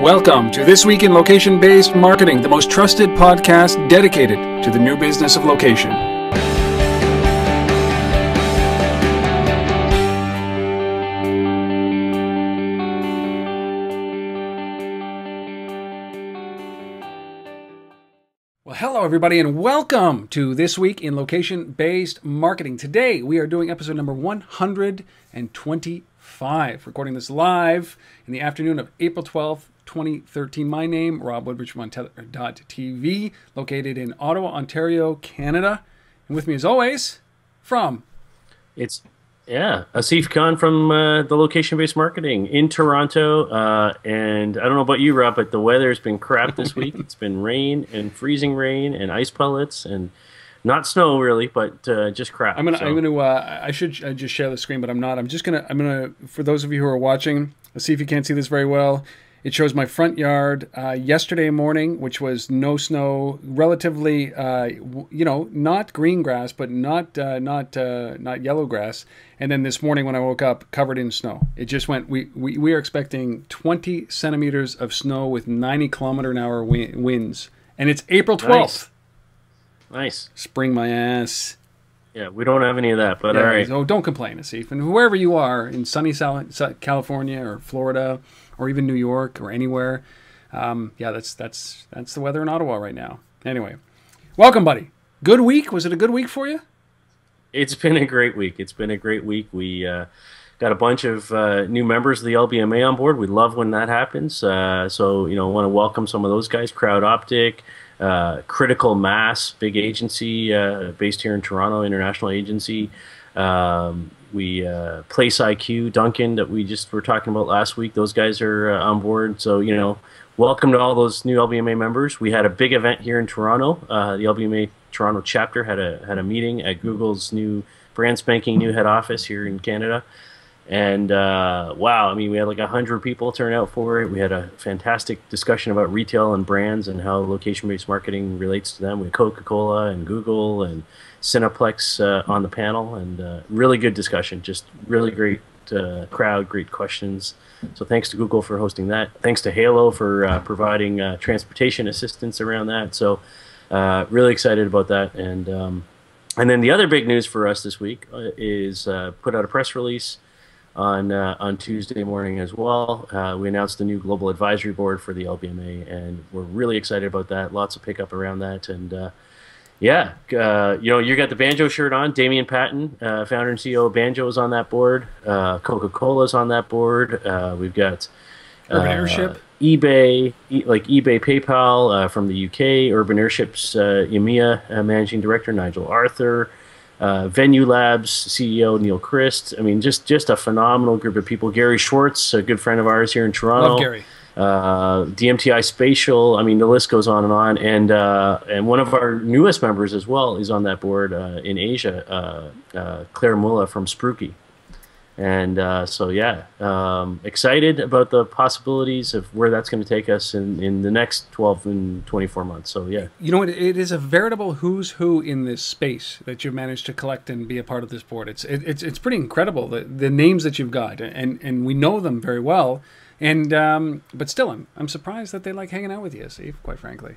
Welcome to This Week in Location-Based Marketing, the most trusted podcast dedicated to the new business of location. Well, hello everybody and welcome to This Week in Location-Based Marketing. Today we are doing episode number 125, recording this live in the afternoon of April 12th, 2013. My name, Rob Woodbridge from Tether.tv, located in Ottawa, Ontario, Canada. And with me as always, from... Asif Khan from the Location-Based Marketing in Toronto. And I don't know about you, Rob, but the weather's been crap this week. It's been rain and freezing rain and ice pellets and not snow really, but just crap. I should just share the screen, but I'm not. I'm gonna, for those of you who are watching, see if you can't see this very well. It shows my front yard yesterday morning, which was no snow, relatively, not green grass, but not yellow grass. And then this morning when I woke up, covered in snow. It just went. We are expecting 20 centimeters of snow with 90-kilometer-an-hour winds, and it's April 12th. Nice. Spring my ass. Yeah, we don't have any of that, but all right. Oh, don't complain, Asif. And whoever you are in sunny California or Florida or even New York or anywhere, that's the weather in Ottawa right now. Anyway, welcome, buddy. Good week. Was it a good week for you? It's been a great week. We got a bunch of new members of the LBMA on board. We love when that happens. So want to welcome some of those guys. Crowd Optic. Critical Mass, big agency based here in Toronto, international agency. We Place IQ, Duncan, that we just were talking about last week. Those guys are on board. So welcome to all those new LBMA members. We had a big event here in Toronto. The LBMA Toronto chapter had a meeting at Google's new brand spanking new head office here in Canada. And wow, we had like 100 people turn out for it. We had a fantastic discussion about retail and brands and how location-based marketing relates to them. We had Coca-Cola and Google and Cineplex on the panel, and really good discussion. Just really great crowd, great questions. So thanks to Google for hosting that. Thanks to Halo for providing transportation assistance around that. So really excited about that. And then the other big news for us this week is put out a press release on Tuesday morning as well. We announced the new global advisory board for the LBMA, and we're really excited about that. Lots of pickup around that, and you got the Banjo shirt on. Damian Patton, founder and CEO of Banjo, is on that board. Coca-Cola is on that board. We've got Urban Airship, eBay, eBay, PayPal from the UK. Urban Airship's EMEA managing director Nigel Arthur. Venue Labs CEO Neil Christ. Just a phenomenal group of people. Gary Schwartz, a good friend of ours here in Toronto. Love Gary. DMTI Spatial. The list goes on. And one of our newest members as well is on that board in Asia, Claire Mulla from Spruky. And excited about the possibilities of where that's going to take us in the next 12 and 24 months. So, yeah. You know what? It is a veritable who's who in this space that you've managed to collect and be a part of this board. It's pretty incredible, the names that you've got. And we know them very well. And but still, I'm surprised that they like hanging out with you, Steve, quite frankly.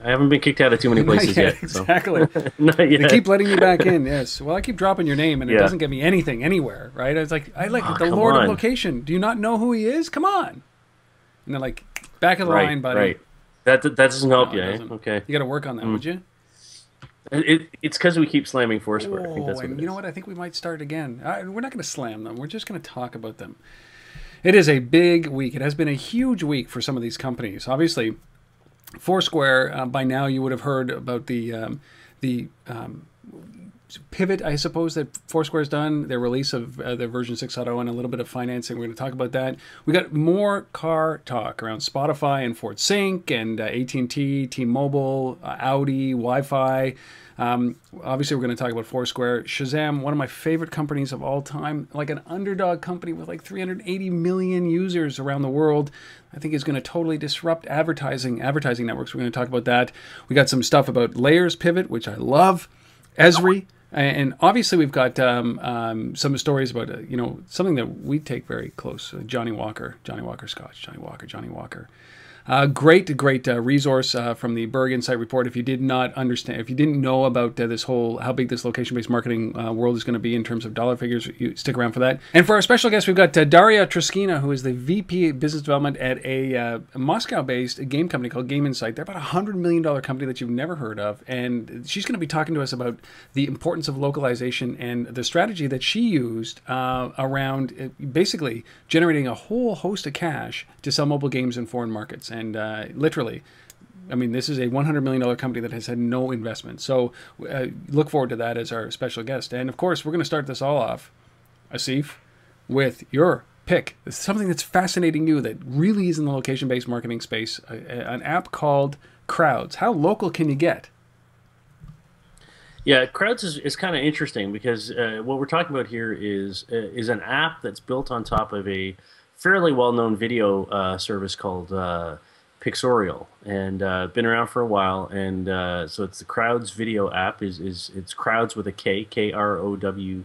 I haven't been kicked out of too many places yet. Exactly. Not yet. They keep letting me back in, yes. Well, I keep dropping your name, and it doesn't get me anything anywhere, right? I like the Lord of Location. Do you not know who he is? Come on. And they're like, back of the line, buddy. Right. That doesn't help you, eh? Okay. You got to work on that, would you? It's because we keep slamming Foursquare. Oh, I think that's what you know what? I think we might start again. We're not going to slam them. We're just going to talk about them. It is a big week. It has been a huge week for some of these companies. Obviously, Foursquare, by now you would have heard about the pivot, I suppose, that Foursquare's done, their release of their version 6.0 and a little bit of financing. We're going to talk about that. We got more car talk around Spotify and Ford Sync and AT&T, T-Mobile, Audi, Wi-Fi. Obviously, we're going to talk about Foursquare. Shazam, one of my favorite companies of all time, like an underdog company with like 380 million users around the world. I think is going to totally disrupt advertising networks. We're going to talk about that. We got some stuff about Layar's pivot, which I love. ESRI, And obviously, we've got some stories about something that we take very close. Johnny Walker Scotch, Johnny Walker. Great resource from the Berg Insight Report. If you did not understand, if you didn't know about this whole how big this location-based marketing world is going to be in terms of dollar figures, you stick around for that. And for our special guest, we've got Darya Trushkina, who is the VP Business Development at a Moscow-based game company called Game Insight. They're about a $100 million company that you've never heard of, and she's going to be talking to us about the importance of localization and the strategy that she used around basically generating a whole host of cash to sell mobile games in foreign markets. And literally, I mean, this is a $100 million company that has had no investment. So look forward to that as our special guest. And of course, we're going to start this all off, Asif, with your pick. It's something that's fascinating you that really is in the location-based marketing space, an app called Crowds. How local can you get? Yeah, Crowds is kind of interesting because what we're talking about here is an app that's built on top of a fairly well-known video service called Pixorial, and been around for a while. And so it's the Crowds video app. It's Crowds with a K, Krowds,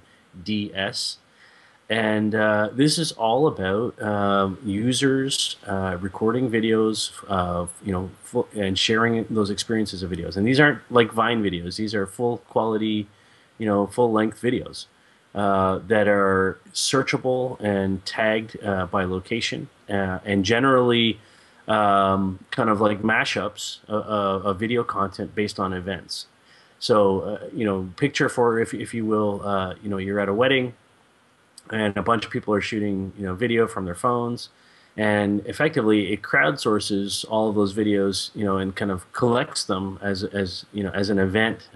and this is all about users recording videos of and sharing those experiences of videos. And these aren't like Vine videos; these are full quality, full length videos. That are searchable and tagged by location, and generally kind of like mashups of video content based on events. So, picture for, if you will, you're at a wedding and a bunch of people are shooting, video from their phones, and effectively it crowdsources all of those videos, and kind of collects them as an event.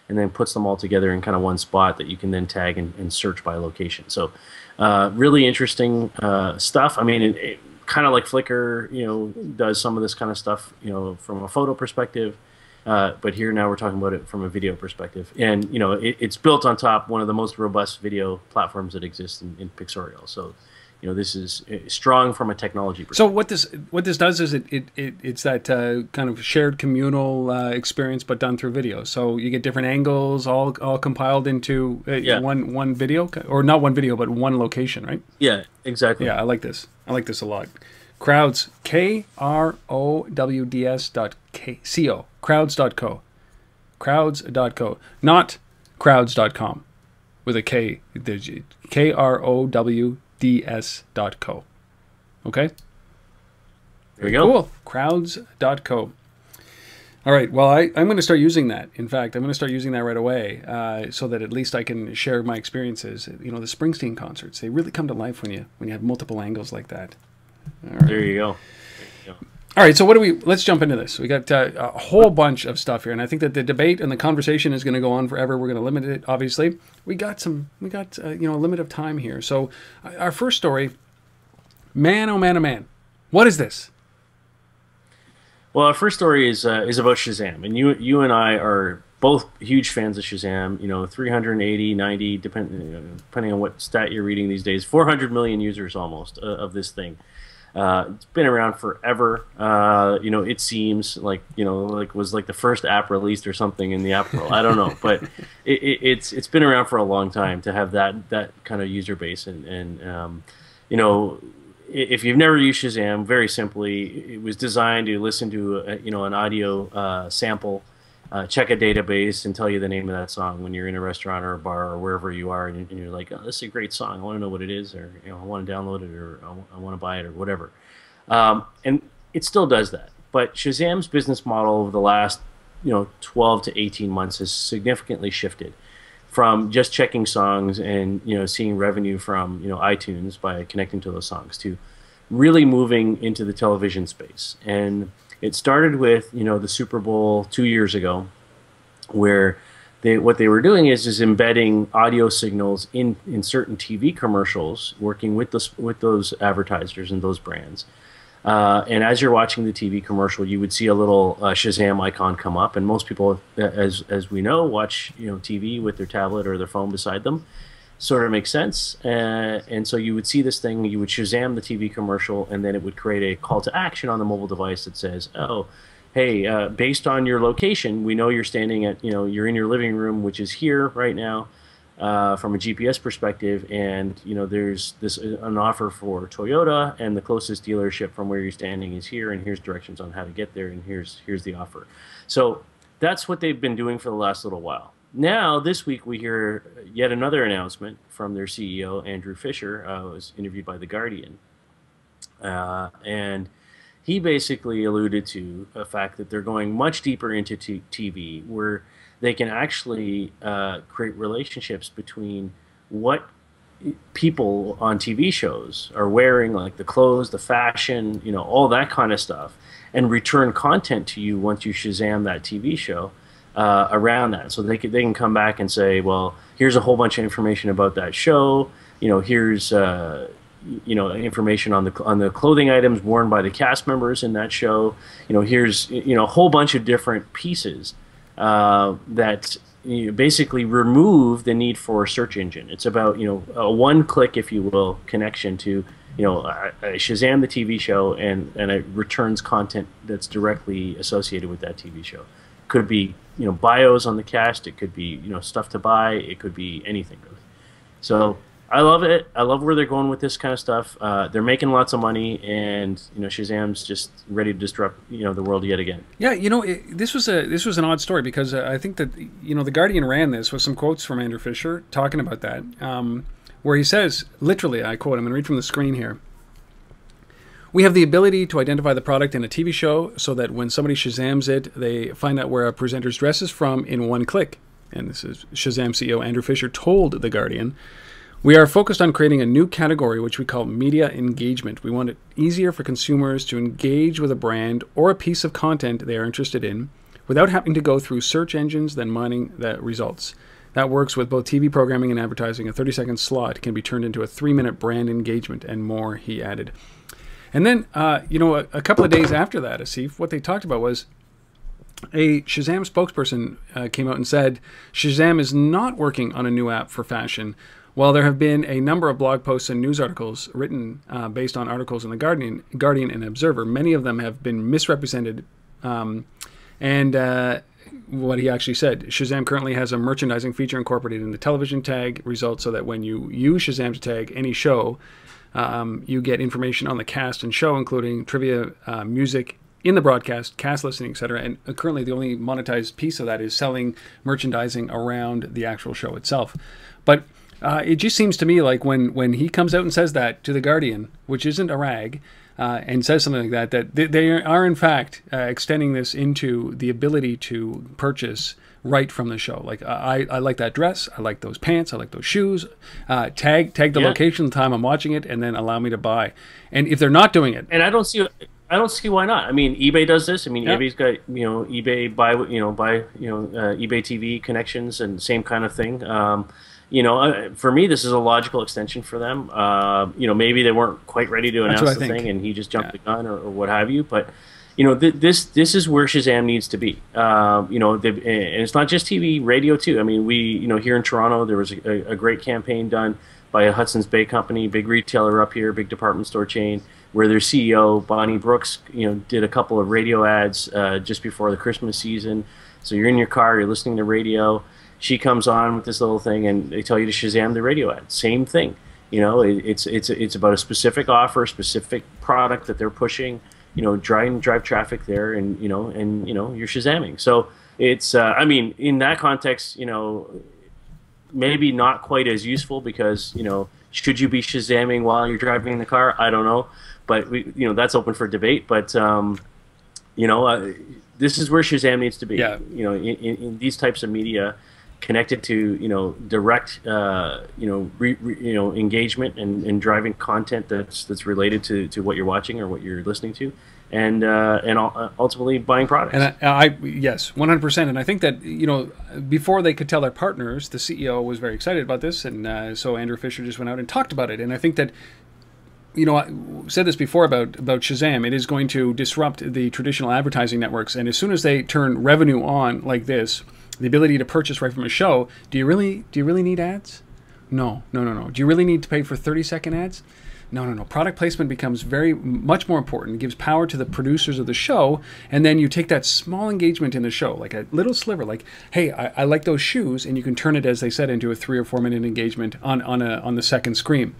And then puts them all together in kind of one spot that you can then tag and search by location. So really interesting stuff. I mean, it kind of like Flickr, does some of this kind of stuff, from a photo perspective. But here now we're talking about it from a video perspective. And, it's built on top one of the most robust video platforms that exists in Pixorial. So, this is strong from a technology perspective. So what this does is it's that kind of shared communal experience, but done through video. So you get different angles, all compiled into one video, or not one video, but one location, right? Yeah, exactly. Yeah, I like this. I like this a lot. Crowds, Krowds.co, crowds.co, crowds.co, not crowds.com with a K. There's KROWDS.co. Okay? There you go. Cool. Crowds.co. All right. Well, I'm going to start using that. In fact, I'm going to start using that right away so that at least I can share my experiences. The Springsteen concerts, they really come to life when you have multiple angles like that. All right. There you go. All right, so let's jump into this. We got a whole bunch of stuff here, and I think that the debate and the conversation is going to go on forever. We're going to limit it, obviously. We got a limit of time here. So our first story, man, oh man, oh man, what is this? Well, our first story is about Shazam, and you and I are both huge fans of Shazam. 380, 90, depending on what stat you're reading these days, 400 million users almost of this thing. It's been around forever. It seems like was like the first app released or something in the app world. I don't know, but it's been around for a long time to have that kind of user base. And if you've never used Shazam, very simply, it was designed to listen to an audio sample, check a database, and tell you the name of that song when you're in a restaurant or a bar or wherever you are, and you're like, oh, this is a great song. I want to know what it is, or I want to download it, or I want to buy it, or whatever. And it still does that. But Shazam's business model over the last 12 to 18 months has significantly shifted from just checking songs and seeing revenue from iTunes by connecting to those songs to really moving into the television space. And it started with the Super Bowl 2 years ago, where what they were doing is embedding audio signals in certain TV commercials, working with those advertisers and those brands. And as you're watching the TV commercial, you would see a little Shazam icon come up, and most people, as we know, watch TV with their tablet or their phone beside them. Sort of makes sense. And so you would see this thing, you would Shazam the TV commercial, and then it would create a call to action on the mobile device that says, oh, hey, based on your location, we know you're standing at, you're in your living room, which is here right now, from a GPS perspective, and there's this an offer for Toyota, and the closest dealership from where you're standing is here, and here's directions on how to get there, and here's the offer. So that's what they've been doing for the last little while. Now, this week, we hear yet another announcement from their CEO, Andrew Fisher, was interviewed by The Guardian. And he basically alluded to the fact that they're going much deeper into TV, where they can actually create relationships between what people on TV shows are wearing, like the clothes, the fashion, all that kind of stuff, and return content to you once you Shazam that TV show around that. So they can come back and say, well, here's a whole bunch of information about that show. Here's information on the clothing items worn by the cast members in that show. Here's a whole bunch of different pieces that basically remove the need for a search engine. It's about a one-click, if you will, connection to I Shazam the TV show, and it returns content that's directly associated with that TV show. Could be bios on the cast. It could be stuff to buy. It could be anything really. So I love it. I love where they're going with this kind of stuff. They're making lots of money, and Shazam's just ready to disrupt the world yet again. Yeah, this was an odd story, because I think that the Guardian ran this with some quotes from Andrew Fisher talking about that, where he says, literally, I quote, I'm going to read from the screen here. We have the ability to identify the product in a TV show so that when somebody Shazams it, they find out where a presenter's dress is from in one click. And this is Shazam CEO Andrew Fisher told The Guardian. We are focused on creating a new category which we call media engagement. We want it easier for consumers to engage with a brand or a piece of content they are interested in without having to go through search engines, then mining the results. That works with both TV programming and advertising. A 30-second slot can be turned into a 3-minute brand engagement and more, he added. And then, a couple of days after that, Asif, what they talked about was a Shazam spokesperson came out and said Shazam is not working on a new app for fashion. While there have been a number of blog posts and news articles written based on articles in the Guardian and Observer, many of them have been misrepresented. What he actually said, Shazam currently has a merchandising feature incorporated in the television tag results so that when you use Shazam to tag any show, you get information on the cast and show, including trivia, music in the broadcast, cast listening, etc. And currently the only monetized piece of that is selling merchandising around the actual show itself. But it just seems to me like when he comes out and says that to The Guardian, which isn't a rag, and says something like that they are in fact extending this into the ability to purchase right from the show. Like, I like that dress, I like those pants, I like those shoes, tag the location, the time I'm watching it, and then allow me to buy. And if they're not doing it, and I don't see why not. I mean, eBay does this. I mean, eBay's got eBay buy eBay TV connections and same kind of thing. For me, this is a logical extension for them. Maybe they weren't quite ready to announce the thing, and he just jumped the gun or what have you. But this is where Shazam needs to be. And it's not just TV, radio too. I mean, here in Toronto, there was a great campaign done by a Hudson's Bay company, big retailer up here, big department store chain, where their CEO Bonnie Brooks, did a couple of radio ads just before the Christmas season. So you're in your car, you're listening to radio. She comes on with this little thing, and they tell you to Shazam the radio ad. Same thing. It's about a specific offer, specific product that they're pushing. Drive traffic there, and you're Shazamming. So it's in that context, maybe not quite as useful because should you be Shazamming while you're driving the car? I don't know, but that's open for debate. But this is where Shazam needs to be. Yeah. In these types of media, connected to direct engagement and driving content that's related to what you're watching or what you're listening to, and ultimately buying products. And I yes, 100%. And I think that before they could tell their partners, the CEO was very excited about this, and so Andrew Fisher just went out and talked about it. And I think that I said this before about Shazam. It is going to disrupt the traditional advertising networks, and as soon as they turn revenue on like this, the ability to purchase right from a show, do you really need ads? No. Do you really need to pay for 30-second ads? No. Product placement becomes very much more important. It gives power to the producers of the show, and then you take that small engagement in the show, like a little sliver, like, hey, I like those shoes, and you can turn it, as they said, into a 3 or 4 minute engagement on the second screen.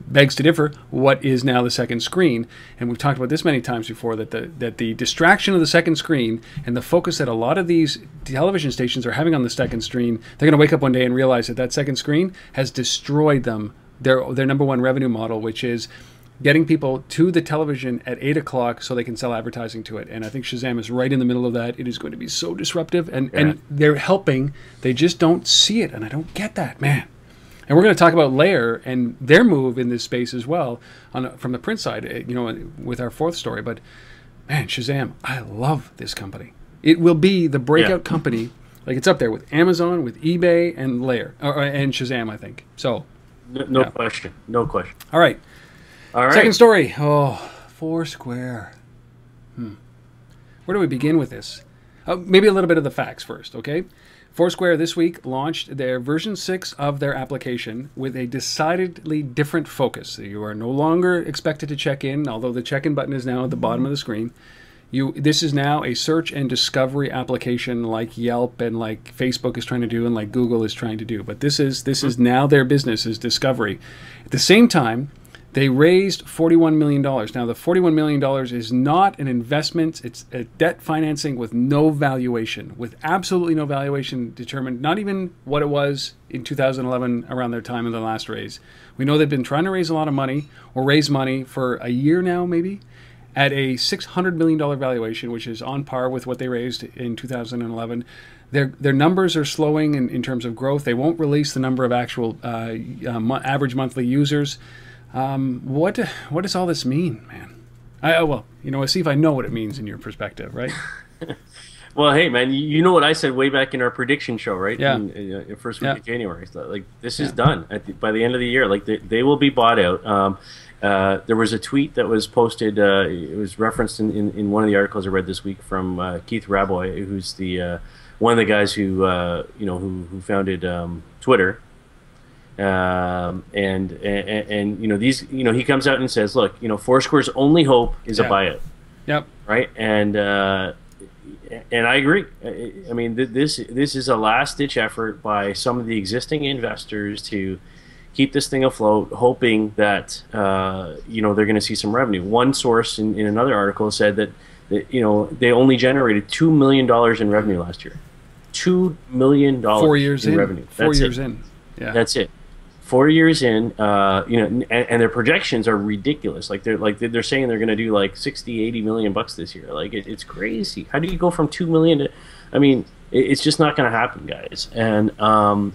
Begs to differ, what is now the second screen? And we've talked about this many times before, that the distraction of the second screen and the focus that a lot of these television stations are having on the second screen, they're going to wake up one day and realize that second screen has destroyed them, their number one revenue model, which is getting people to the television at 8 o'clock so they can sell advertising to it. And I think Shazam is right in the middle of that. It is going to be so disruptive, and they're helping. They just don't see it, and I don't get that, man. And we're going to talk about Layar and their move in this space as well from the print side, with our fourth story. But, man, Shazam, I love this company. It will be the breakout company. Like, it's up there with Amazon, with eBay, and Layar, and Shazam, I think. So, no question. No question. All right. Second story. Oh, Foursquare. Where do we begin with this? Maybe a little bit of the facts first, okay? Foursquare this week launched their version 6 of their application with a decidedly different focus. You are no longer expected to check in, although the check-in button is now at the bottom of the screen. This is now a search and discovery application, like Yelp and like Facebook is trying to do and like Google is trying to do. But this is now their business, is discovery. At the same time, they raised $41 million. Now, the $41 million is not an investment. It's a debt financing with no valuation, with absolutely no valuation determined, not even what it was in 2011 around their time of the last raise. We know they've been trying to raise a lot of money, or raise money for a year now, maybe, at a $600 million valuation, which is on par with what they raised in 2011. Their numbers are slowing in terms of growth. They won't release the number of actual average monthly users. What does all this mean, man? Well, see if I know what it means in your perspective, right? Well, hey, man, you know what I said way back in our prediction show, right? Yeah. In first week of January. So, like, this is done by the end of the year. Like, they will be bought out. There was a tweet that was posted. It was referenced in one of the articles I read this week from Keith Rabois, who's the one of the guys who who founded Twitter. And he comes out and says, look, Foursquare's only hope is a buyout. Yep. Right. And I agree. I mean, this is a last ditch effort by some of the existing investors to keep this thing afloat, hoping that they're going to see some revenue. One source in another article said that they only generated $2 million in revenue last year. $2 million 4 years in revenue. 4 years in. Yeah. That's it. 4 years in, and their projections are ridiculous. Like they're saying they're going to do like 60, 80 million bucks this year. Like it's crazy. How do you go from 2 million to? I mean, it's just not going to happen, guys. And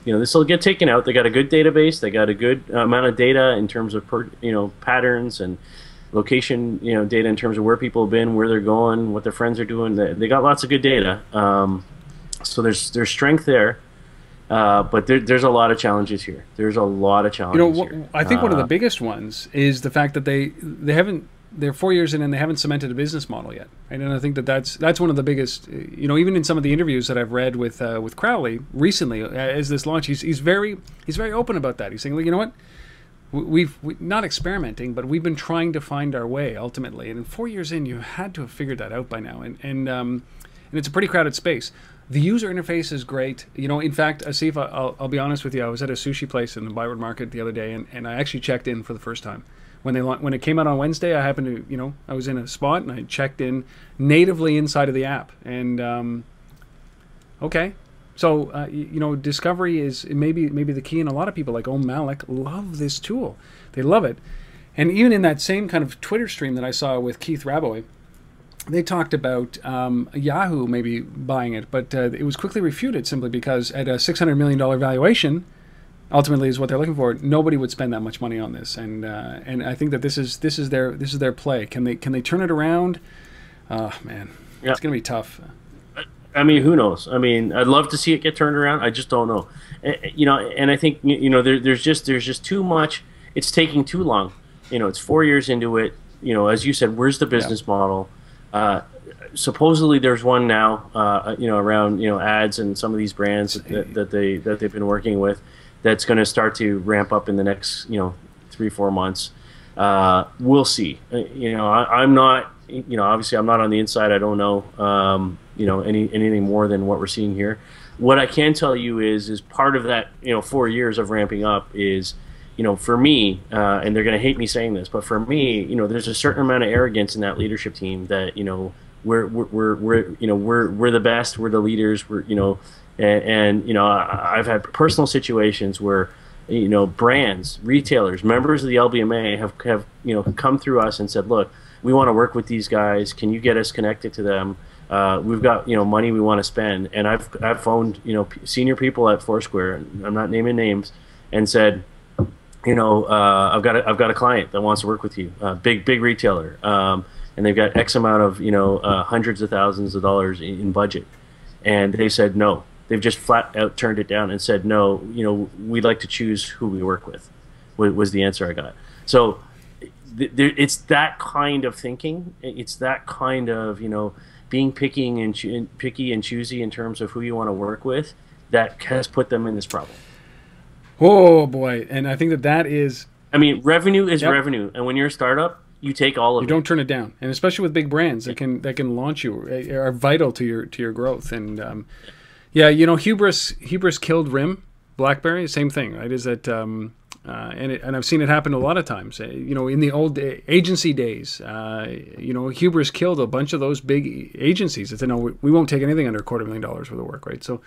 this will get taken out. They got a good database. They got a good amount of data in terms of patterns and location data in terms of where people have been, where they're going, what their friends are doing. They got lots of good data. So there's strength there. But there's a lot of challenges here. There's a lot of challenges here. I think one of the biggest ones is the fact that they're 4 years in and they haven't cemented a business model yet. Right? And I think that's one of the biggest. Even in some of the interviews that I've read with Crowley recently, as this launch, he's very open about that. He's saying, well, you know what, we've not experimenting, but we've been trying to find our way ultimately. And in 4 years in, you had to have figured that out by now. And it's a pretty crowded space. The user interface is great. In fact, Asif, I'll be honest with you. I was at a sushi place in the Byward Market the other day, and I actually checked in for the first time. When it came out on Wednesday, I happened to, I was in a spot, and I checked in natively inside of the app. And, okay. So, discovery is maybe the key, and a lot of people like Malik love this tool. They love it. And even in that same kind of Twitter stream that I saw with Keith Rabois, they talked about Yahoo maybe buying it, but it was quickly refuted simply because at a $600 million valuation, ultimately is what they're looking for. Nobody would spend that much money on this, and I think that this is their play. Can they turn it around? Oh man, it's going to be tough. I mean, who knows? I mean, I'd love to see it get turned around. I just don't know. And I think there's just too much. It's taking too long. It's 4 years into it. As you said, where's the business model? Supposedly there's one now, around ads and some of these brands that they've been working with, that's going to start to ramp up in the next 3-4 months. We'll see. I'm not, obviously I'm not on the inside. I don't know, anything more than what we're seeing here. What I can tell you is part of that, 4 years of ramping up is, for me, and they're going to hate me saying this, but for me, there's a certain amount of arrogance in that leadership team that, we're the best, we're the leaders, I've had personal situations where, brands, retailers, members of the LBMA have come through us and said, look, we want to work with these guys. Can you get us connected to them? We've got money we want to spend, and I've phoned senior people at Foursquare, I'm not naming names, and said, I've got a client that wants to work with you, big retailer, and they've got X amount of hundreds of thousands of dollars in budget, and they said no. They've just flat out turned it down and said no. We'd like to choose who we work with. Was the answer I got. So it's that kind of thinking. It's that kind of being picky and choosy in terms of who you want to work with that has put them in this problem. Oh boy, and I think that is. I mean, revenue is revenue, and when you're a startup, you take all of it. You don't turn it down, and especially with big brands that can launch you, are vital to your growth. And hubris killed RIM, BlackBerry. Same thing, right? Is that and I've seen it happen a lot of times. In the old agency days, hubris killed a bunch of those big agencies. That said, no, we won't take anything under $250,000 worth of work, right? So.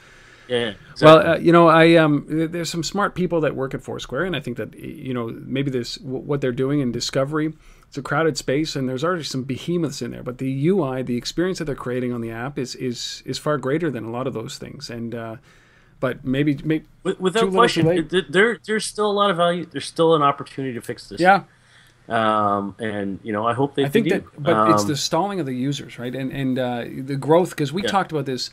Yeah, exactly. Well, there's some smart people that work at Foursquare, and I think that maybe this what they're doing in discovery. It's a crowded space, and there's already some behemoths in there. But the UI, the experience that they're creating on the app, is far greater than a lot of those things. And but maybe without question, there's still a lot of value. There's still an opportunity to fix this. Yeah. And I hope they. I think that, but it's the stalling of the users, right? And the growth, because we talked about this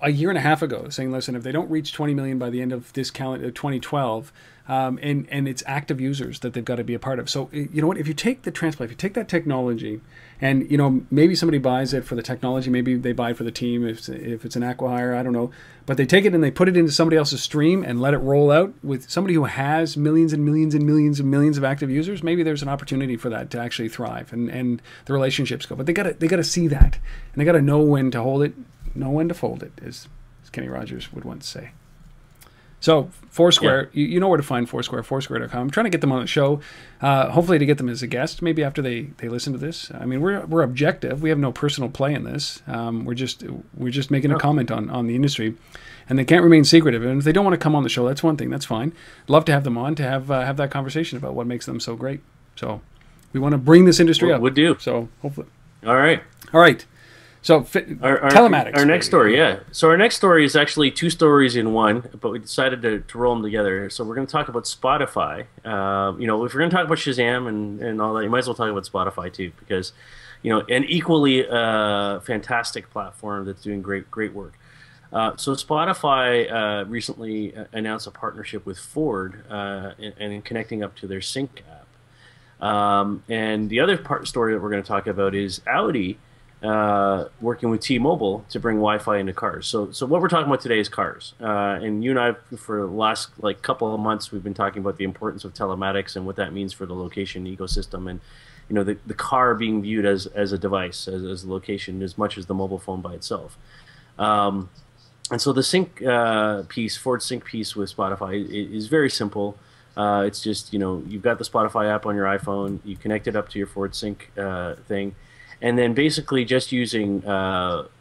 a year and a half ago, saying, listen, if they don't reach 20 million by the end of this calendar 2012, and it's active users that they've got to be a part of. So you know what? If you take the transplant, if you take that technology, and maybe somebody buys it for the technology, maybe they buy it for the team, if it's an acqui-hire, I don't know, but they take it and they put it into somebody else's stream and let it roll out with somebody who has millions and millions and millions and millions of active users. Maybe there's an opportunity for that to actually thrive and the relationships go. But they got to see that, and they got to know when to hold it, know when to fold it, as Kenny Rogers would once say. So Foursquare, you know where to find Foursquare, Foursquare.com. I'm trying to get them on the show, hopefully to get them as a guest, maybe after they listen to this. I mean, we're objective. We have no personal play in this. We're just making a comment on the industry, and they can't remain secretive. And if they don't want to come on the show, that's one thing. That's fine. Love to have them on to have that conversation about what makes them so great. So we want to bring this industry up. Would do. So hopefully. All right. So telematics. Our next story, yeah. So our next story is actually two stories in one, but we decided to roll them together. So we're going to talk about Spotify. If we're going to talk about Shazam and all that, you might as well talk about Spotify too, because an equally fantastic platform that's doing great work. So Spotify recently announced a partnership with Ford and connecting up to their Sync app. And the other story that we're going to talk about is Audi. Working with T-Mobile to bring Wi-Fi into cars. So what we're talking about today is cars. And you and I, for the last couple of months, we've been talking about the importance of telematics and what that means for the location ecosystem, and the car being viewed as a device, as a location, as much as the mobile phone by itself. And so the Sync piece, Ford Sync piece with Spotify is very simple. It's just you've got the Spotify app on your iPhone, you connect it up to your Ford Sync thing. And then basically just using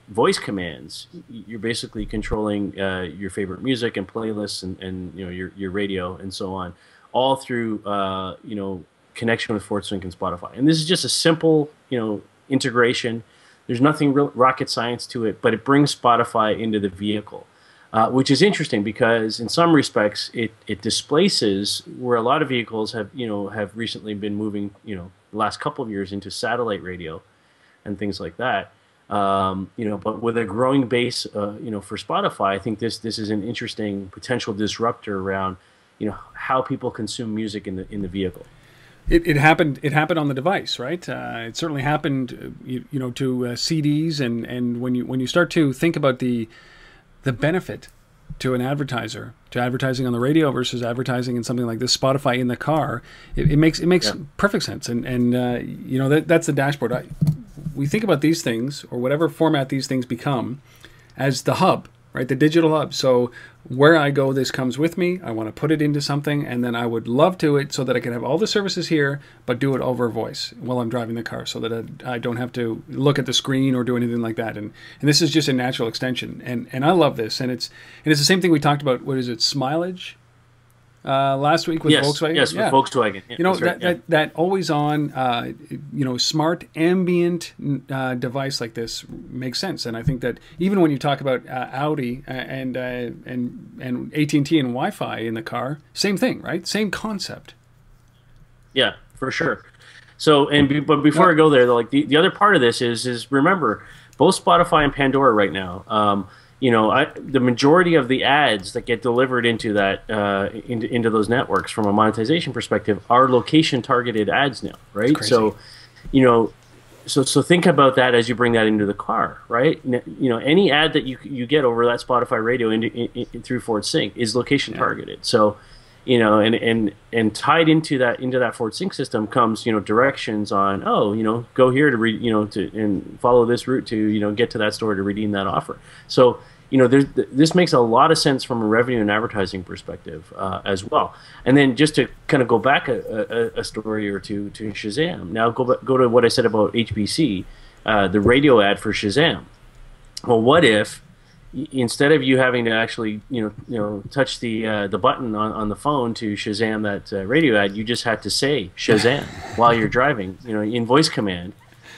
voice commands, you're basically controlling your favorite music and playlists and your radio and so on, all through connection with FortSync and Spotify. And this is just a simple integration. There's nothing real rocket science to it, but it brings Spotify into the vehicle, which is interesting because in some respects it displaces where a lot of vehicles have recently been moving the last couple of years into satellite radio and things like that, but with a growing base, for Spotify, I think this is an interesting potential disruptor around, how people consume music in the vehicle. It happened on the device, right? It certainly happened, to CDs, and when you start to think about the benefit to an advertiser, to advertising on the radio versus advertising in something like this, Spotify in the car, it makes perfect sense. And you know, that's the dashboard. We think about these things, or whatever format these things become, as the hub, right? The digital hub. So where I go, this comes with me. I want to put it into something, and then I would love to it so that I can have all the services here, but do it over voice while I'm driving the car, so that I don't have to look at the screen or do anything like that. And this is just a natural extension. And I love this. And it's the same thing we talked about. What is it? Smileage? Last week with Volkswagen. Yes, with Volkswagen. Yeah, you know, right, that always on, you know, smart ambient device like this makes sense. And I think that even when you talk about Audi and AT&T and Wi-Fi in the car, same thing, right? Same concept. Yeah, for sure. So, but before I go there, though, like the other part of this is remember, both Spotify and Pandora right now. You know, the majority of the ads that get delivered into that into those networks from a monetization perspective are location targeted ads now, right? So, you know, so think about that as you bring that into the car, right? You know, any ad that you get over that Spotify radio through Ford Sync is location targeted. So, you know, and tied into that Ford Sync system comes, you know, directions on, oh, you know, go here to and follow this route to, you know, get to that store to redeem that offer. So, you know, this makes a lot of sense from a revenue and advertising perspective as well. And then just to kind of go back a story or two to Shazam. Now go to what I said about HBC, the radio ad for Shazam. Well, what if instead of you having to actually touch the button on the phone to Shazam that radio ad, you just had to say Shazam while you're driving, you know, in voice command,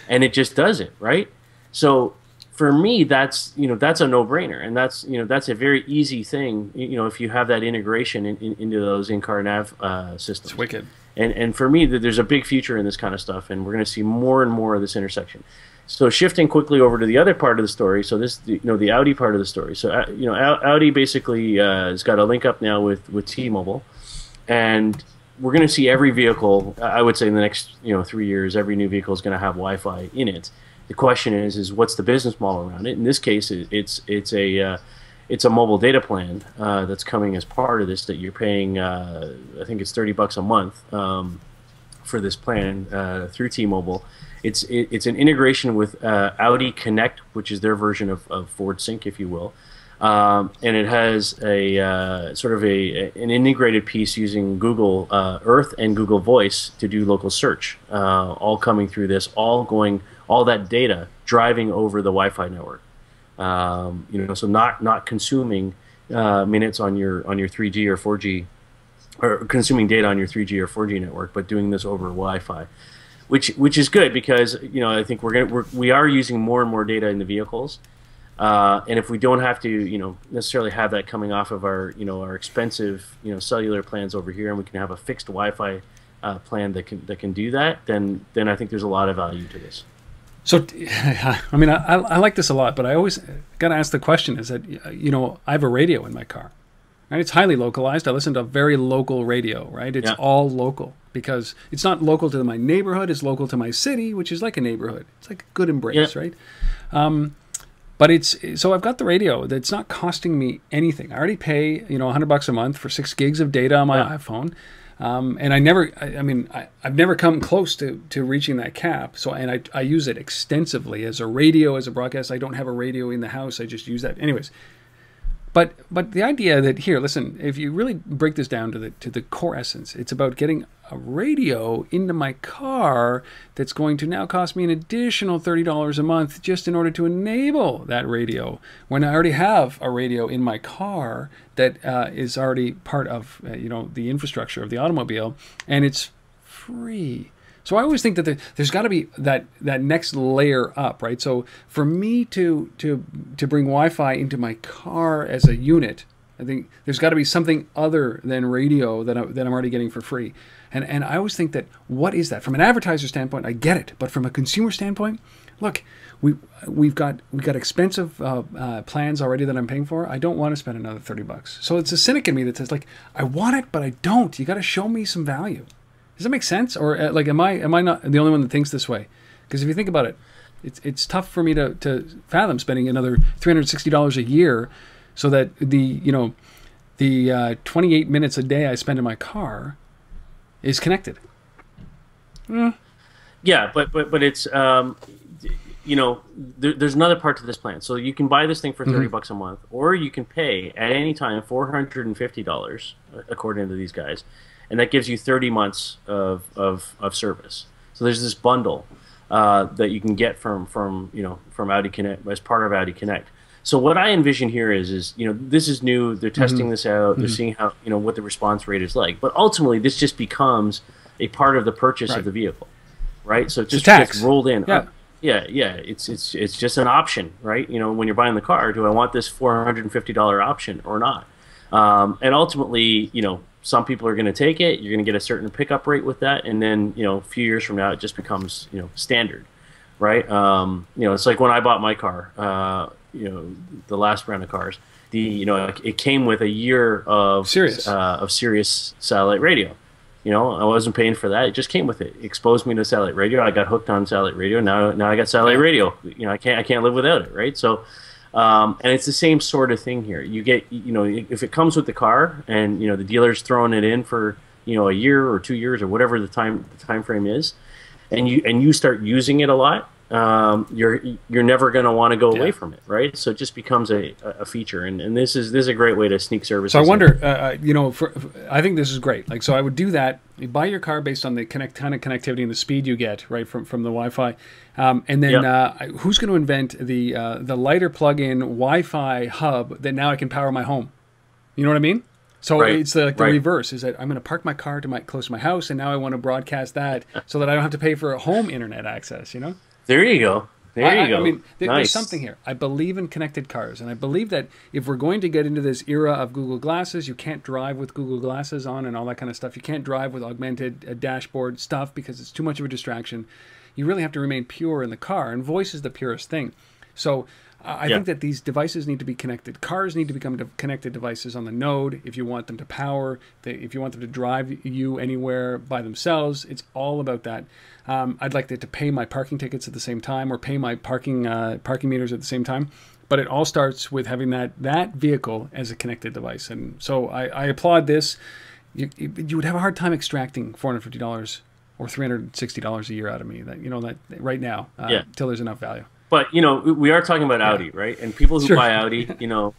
and it just does it, right? So for me, that's a no-brainer, and that's a very easy thing, you know, if you have that integration into those in-car nav systems. It's wicked. And for me, there's a big future in this kind of stuff, and we're going to see more and more of this intersection. So shifting quickly over to the other part of the story, so this, you know, the Audi part of the story. So you know, Audi basically has got a link up now with T-Mobile, and we're going to see every vehicle. I would say in the next 3 years, every new vehicle is going to have Wi-Fi in it. The question is what's the business model around it? In this case, it's a mobile data plan that's coming as part of this that you're paying. I think it's $30 a month for this plan through T-Mobile. It's an integration with Audi Connect, which is their version of Ford Sync, if you will, and it has a sort of an integrated piece using Google Earth and Google Voice to do local search, all coming through this, all that data driving over the Wi-Fi network. You know, so not consuming minutes on your 3G or 4G, or consuming data on your 3G or 4G network, but doing this over Wi-Fi, which is good because, you know, I think we are using more and more data in the vehicles, and if we don't have to necessarily have that coming off of our our expensive cellular plans over here, and we can have a fixed Wi-Fi plan that can do that, then I think there's a lot of value to this. So, I mean, I like this a lot, but I always got to ask the question: is that I have a radio in my car, right? It's highly localized. I listen to a very local radio, right? It's all local because it's not local to my neighborhood. It's local to my city, which is like a neighborhood. It's like a good embrace, right? But so I've got the radio that's not costing me anything. I already pay $100 a month for 6 gigs of data on my iPhone. And I've never come close to reaching that cap. So, and I use it extensively as a radio, as a broadcast. I don't have a radio in the house. I just use that. Anyways, but the idea that here, listen, if you really break this down to the core essence, it's about getting a radio into my car that's going to now cost me an additional $30 a month just in order to enable that radio when I already have a radio in my car that is already part of the infrastructure of the automobile, and it's free. So I always think that there's got to be that next layer up, right? So for me to bring Wi-Fi into my car as a unit, I think there's got to be something other than radio that I'm already getting for free. And I always think that, what is that? From an advertiser standpoint, I get it. But from a consumer standpoint, look, we've got expensive plans already that I'm paying for. I don't want to spend another $30. So it's a cynic in me that says, like, I want it, but I don't. You got to show me some value. Does that make sense? Or like, am I not the only one that thinks this way? Because if you think about it, it's tough for me to fathom spending another $360 a year so that the 28 minutes a day I spend in my car is connected. Yeah, but it's there's another part to this plan. So you can buy this thing for $30 a month, or you can pay at any time $450 according to these guys, and that gives you 30 months of service. So there's this bundle that you can get from Audi Connect as part of Audi Connect. So what I envision here is this is new. They're testing this out. They're seeing how what the response rate is like. But ultimately, this just becomes a part of the purchase of the vehicle, right? So it just gets rolled in. Yeah. It's just an option, right? When you're buying the car, do I want this $450 option or not? And ultimately, some people are going to take it. You're going to get a certain pickup rate with that, and then a few years from now, it just becomes standard, right? It's like when I bought my car. The last round of cars, it came with a year of Sirius satellite radio. I wasn't paying for that. It just came with it. It exposed me to satellite radio. I got hooked on satellite radio. Now I got satellite radio. I can't live without it, right? So, and it's the same sort of thing here. You get, if it comes with the car, and the dealer's throwing it in for a year or 2 years or whatever the time frame is, and you start using it a lot, you're never going to want to go away from it, right? So it just becomes a feature, and this is a great way to sneak services. So I wonder, I think this is great. Like, so I would do that. You buy your car based on the kind of connectivity and the speed you get, right, from the Wi-Fi, and then who's going to invent the lighter plug-in Wi-Fi hub that now I can power my home? You know what I mean? So it's the reverse, is that I'm going to park my car close to my house, and now I want to broadcast that so that I don't have to pay for a home internet access, There you go. There you go. I mean, there's something here. I believe in connected cars, and I believe that if we're going to get into this era of Google Glasses, you can't drive with Google Glasses on and all that kind of stuff. You can't drive with augmented dashboard stuff because it's too much of a distraction. You really have to remain pure in the car, and voice is the purest thing. So I think that these devices need to be connected. Cars need to become connected devices on the node if you want them to power, if you want them to drive you anywhere by themselves. It's all about that. I'd like to pay my parking tickets at the same time, or pay my parking meters at the same time. But it all starts with having that vehicle as a connected device. And so I applaud this. You would have a hard time extracting $450 or $360 a year out of me. That right now, till there's enough value. But we are talking about Audi, right? And people who buy Audi,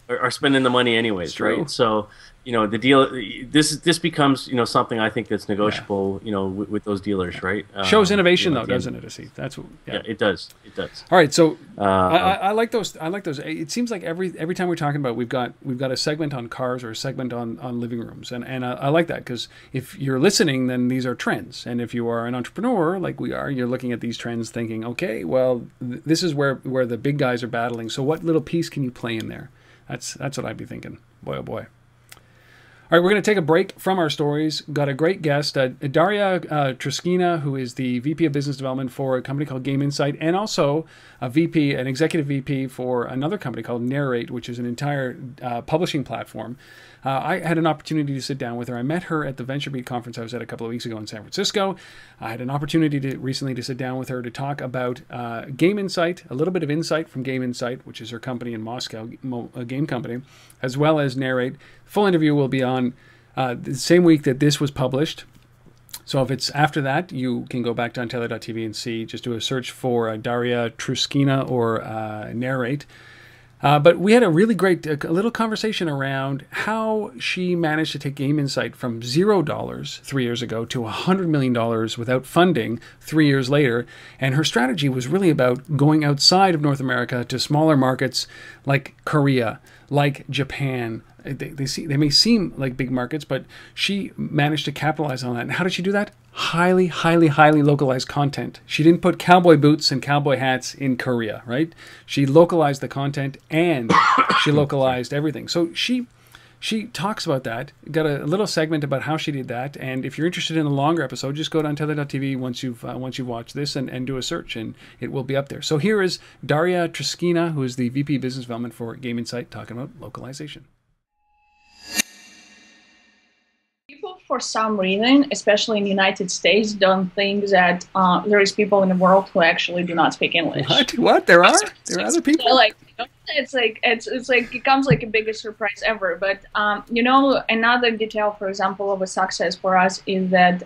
are spending the money anyways, right? So, the deal. This becomes something I think that's negotiable, with those dealers, right? Shows innovation, though, doesn't it, Asif? That's what. Yeah, it does. It does. All right, so I like those. I like those. It seems like every time we're talking about, we've got a segment on cars or a segment on living rooms, and I like that, because if you're listening, then these are trends, and if you are an entrepreneur like we are, you're looking at these trends, thinking, okay, well, this is where the big guys are battling. So what little piece can you play in there? That's what I'd be thinking. Boy, oh boy. All right, we're going to take a break from our stories. Got a great guest, Darya Trushkina, who is the VP of Business Development for a company called Game Insight, and also an executive VP for another company called Narrate, which is an entire publishing platform. I had an opportunity to sit down with her. I met her at the VentureBeat conference I was at a couple of weeks ago in San Francisco. I had an opportunity recently to sit down with her to talk about Game Insight, a little bit of insight from Game Insight, which is her company in Moscow, a game company, as well as Narrate. Full interview will be on the same week that this was published. So if it's after that, you can go back to untethered.tv and see. Just do a search for Darya Trushkina or Narrate. But we had a really great little conversation around how she managed to take Game Insight from $0 3 years ago to $100 million without funding 3 years later. And her strategy was really about going outside of North America to smaller markets like Korea, like Japan. They may seem like big markets, but she managed to capitalize on that. And how did she do that? Highly, highly, highly localized content. She didn't put cowboy boots and cowboy hats in Korea, right? She localized the content, and she localized everything. So she talks about that. Got a little segment about how she did that. And if you're interested in a longer episode, just go to untethered.tv once you've watched this and do a search, and it will be up there. So here is Darya Trushkina, who is the VP Business Development for Game Insight, talking about localization. People for some reason, especially in the United States, don't think that there is people in the world who actually do not speak English. What? There are other people? So, like, it's like it becomes like a biggest surprise ever. But you know, another detail, for example, of a success for us is that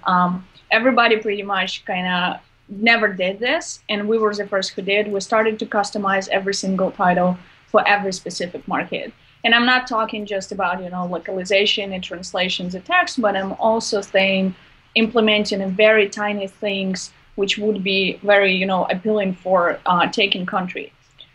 everybody pretty much kind of never did this, and we were the first who did. We started to customize every single title for every specific market. And I'm not talking just about, you know, localization and translations of text, but I'm also saying implementing very tiny things which would be very, you know, appealing for taking country.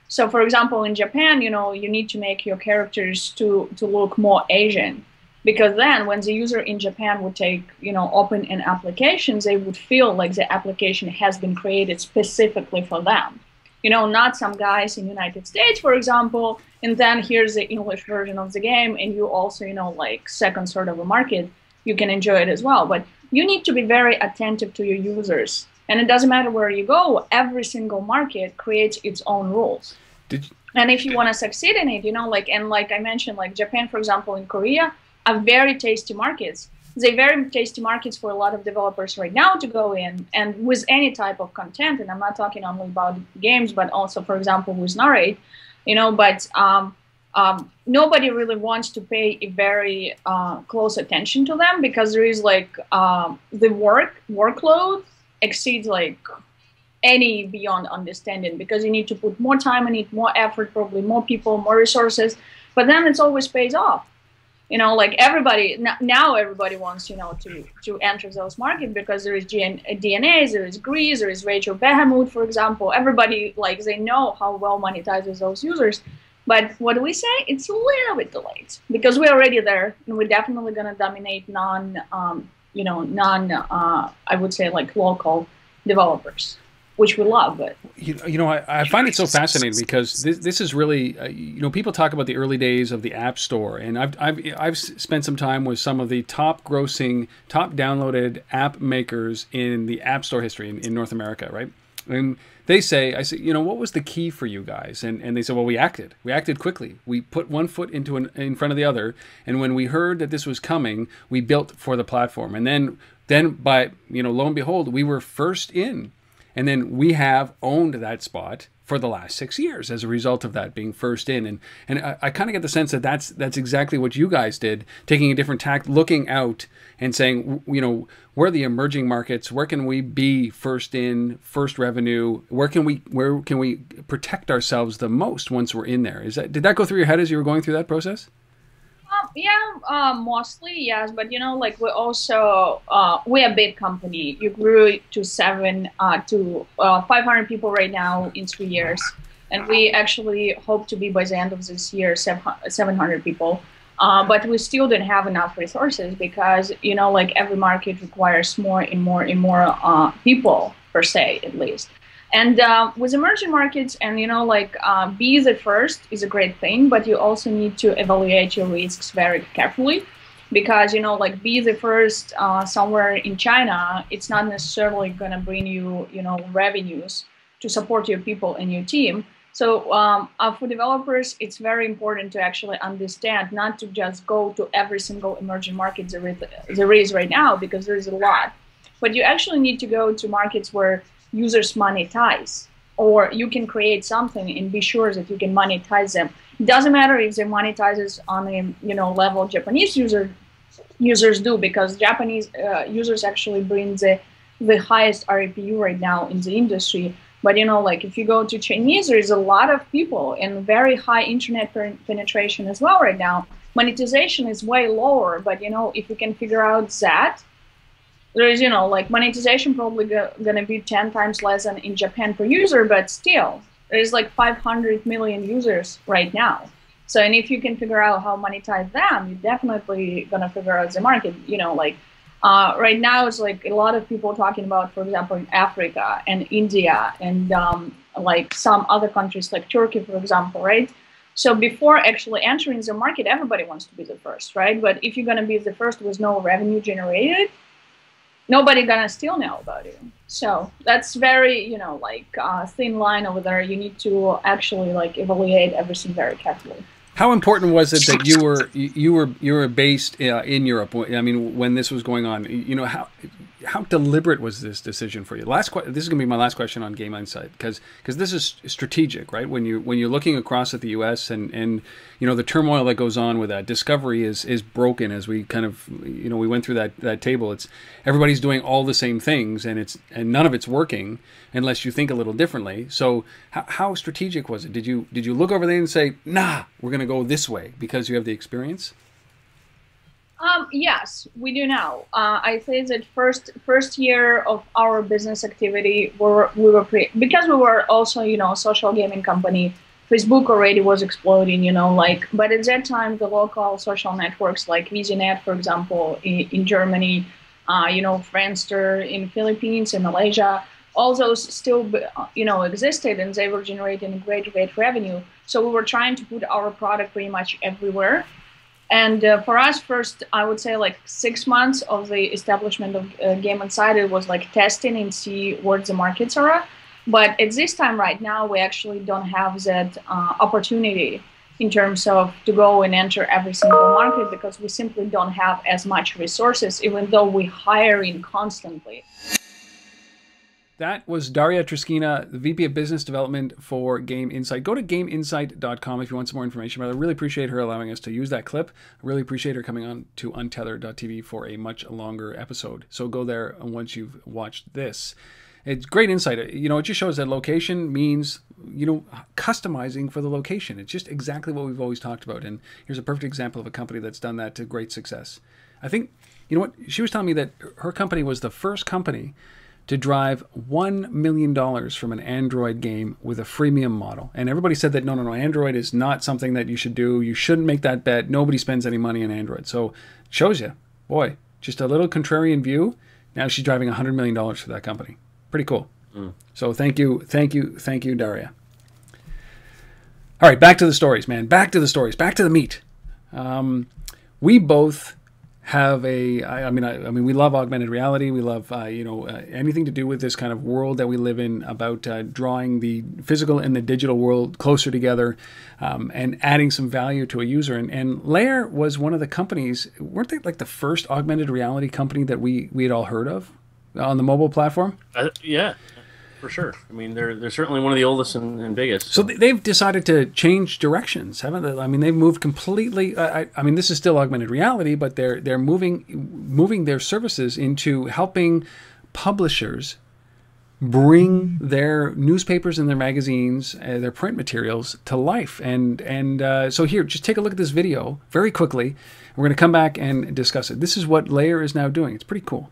So, for example, in Japan, you know, you need to make your characters to look more Asian, because then when the user in Japan would take, you know, open an application, they would feel like the application has been created specifically for them. You know, not some guys in the United States, for example, and then here's the English version of the game, and you also, you know, like second sort of a market, you can enjoy it as well. But you need to be very attentive to your users. And it doesn't matter where you go, every single market creates its own rules. And if you want to succeed in it, you know, like, and like I mentioned, like Japan, for example, and Korea are very tasty markets. They're very tasty markets for a lot of developers right now to go in, and with any type of content. And I'm not talking only about games, but also, for example, with narrate, you know, but nobody really wants to pay a very close attention to them, because there is like the workload exceeds like any beyond understanding, because you need to put more time in it, more effort, probably more people, more resources, but then it always pays off. You know, like everybody, now everybody wants, you know, to enter those markets, because there is DNA, there is Greece, there is Rachel Behemoth, for example. Everybody, like, they know how well monetizes those users. But what do we say? It's a little bit delayed, because we're already there, and we're definitely going to dominate I would say, like, local developers, which we love. But you know, I find it so fascinating, because this is really, you know, people talk about the early days of the App Store, and I've spent some time with some of the top grossing, top downloaded app makers in the App Store history in North America, right? And I say, you know, what was the key for you guys? And they said, well, we acted quickly. We put one foot in front of the other, and when we heard that this was coming, we built for the platform, and then by, you know, lo and behold, we were first in. And then we have owned that spot for the last 6 years as a result of that being first in. And I kind of get the sense that that's exactly what you guys did, taking a different tack, looking out and saying, you know, where are the emerging markets? Where can we be first in, first revenue? Where can we protect ourselves the most once we're in there? Did that go through your head as you were going through that process? Yeah, mostly, yes. But, you know, like, we also, we're a big company. You grew to 500 people right now in 3 years. And we actually hope to be, by the end of this year, 700 people. But we still didn't have enough resources, because, you know, like, every market requires more and more and more people, per se, at least. And with emerging markets, and, you know, like, be the first is a great thing, but you also need to evaluate your risks very carefully, because, you know, like, be the first somewhere in China, it's not necessarily going to bring you, you know, revenues to support your people and your team. So for developers, it's very important to actually understand, not to just go to every single emerging market there is right now, because there is a lot, but you actually need to go to markets where users monetize, or you can create something and be sure that you can monetize them. It doesn't matter if they monetizes on a, you know, level Japanese users do, because Japanese users actually bring the highest RPU right now in the industry. But, you know, like, if you go to Chinese, there is a lot of people and very high internet penetration as well right now. Monetization is way lower, but, you know, if you can figure out that, there is, you know, like, monetization probably going to be 10 times less than in Japan per user, but still, there's like 500 million users right now. So, and if you can figure out how to monetize them, you're definitely going to figure out the market. You know, like, right now, it's like a lot of people talking about, for example, in Africa and India and like some other countries like Turkey, for example, right? So before actually entering the market, everybody wants to be the first, right? But if you're going to be the first with no revenue generated, nobody gonna still know about you. So that's very, you know, like, thin line over there. You need to actually, like, evaluate everything very carefully. How important was it that you were based in Europe? I mean, when this was going on, you know, how deliberate was this decision for you? This is going to be my last question on Game Insight, because this is strategic, right? When you're looking across at the U.S. and you know the turmoil that goes on with that, Discovery is broken, as we kind of, you know, we went through that table. It's everybody's doing all the same things, and none of it's working unless you think a little differently. So how strategic was it? Did you look over there and say, nah, we're going to go this way because you have the experience? Yes, we do now. I think that first year of our business activity, because we were also, you know, a social gaming company. Facebook already was exploding, you know, like, but at that time, the local social networks like VZNet, for example, in Germany, you know, Friendster in Philippines and Malaysia, all those still, you know, existed, and they were generating great revenue. So we were trying to put our product pretty much everywhere. And for us, first, I would say like 6 months of the establishment of Game Insight, it was like testing and see where the markets are. But at this time right now, we actually don't have that opportunity in terms of to go and enter every single market, because we simply don't have as much resources, even though we're hiring constantly. That was Darya Trushkina, the VP of Business Development for Game Insight. Go to gameinsight.com if you want some more information. But I really appreciate her allowing us to use that clip. I really appreciate her coming on to untether.tv for a much longer episode. So go there once you've watched this. It's great insight. You know, it just shows that location means, you know, customizing for the location. It's just exactly what we've always talked about. And here's a perfect example of a company that's done that to great success. I think, you know what, she was telling me that her company was the first company to drive $1 million from an Android game with a freemium model. And everybody said that, no, Android is not something that you should do. You shouldn't make that bet. Nobody spends any money on Android. So it shows you, boy, just a little contrarian view. Now she's driving $100 million for that company. Pretty cool. So thank you, Darya. All right, back to the stories, man. Back to the stories. Back to the meat. We both have I mean, we love augmented reality. We love, you know, anything to do with this kind of world that we live in, about drawing the physical and the digital world closer together, and adding some value to a user. And Layar was one of the companies, weren't they like the first augmented reality company that we had all heard of on the mobile platform? Yeah. For sure. I mean, they're certainly one of the oldest and biggest. So they've decided to change directions, haven't they? I mean, they've moved completely. I mean, this is still augmented reality, but they're moving their services into helping publishers bring their newspapers and their magazines, their print materials to life. And so here, just take a look at this video very quickly. We're going to come back and discuss it. This is what Layar is now doing. It's pretty cool.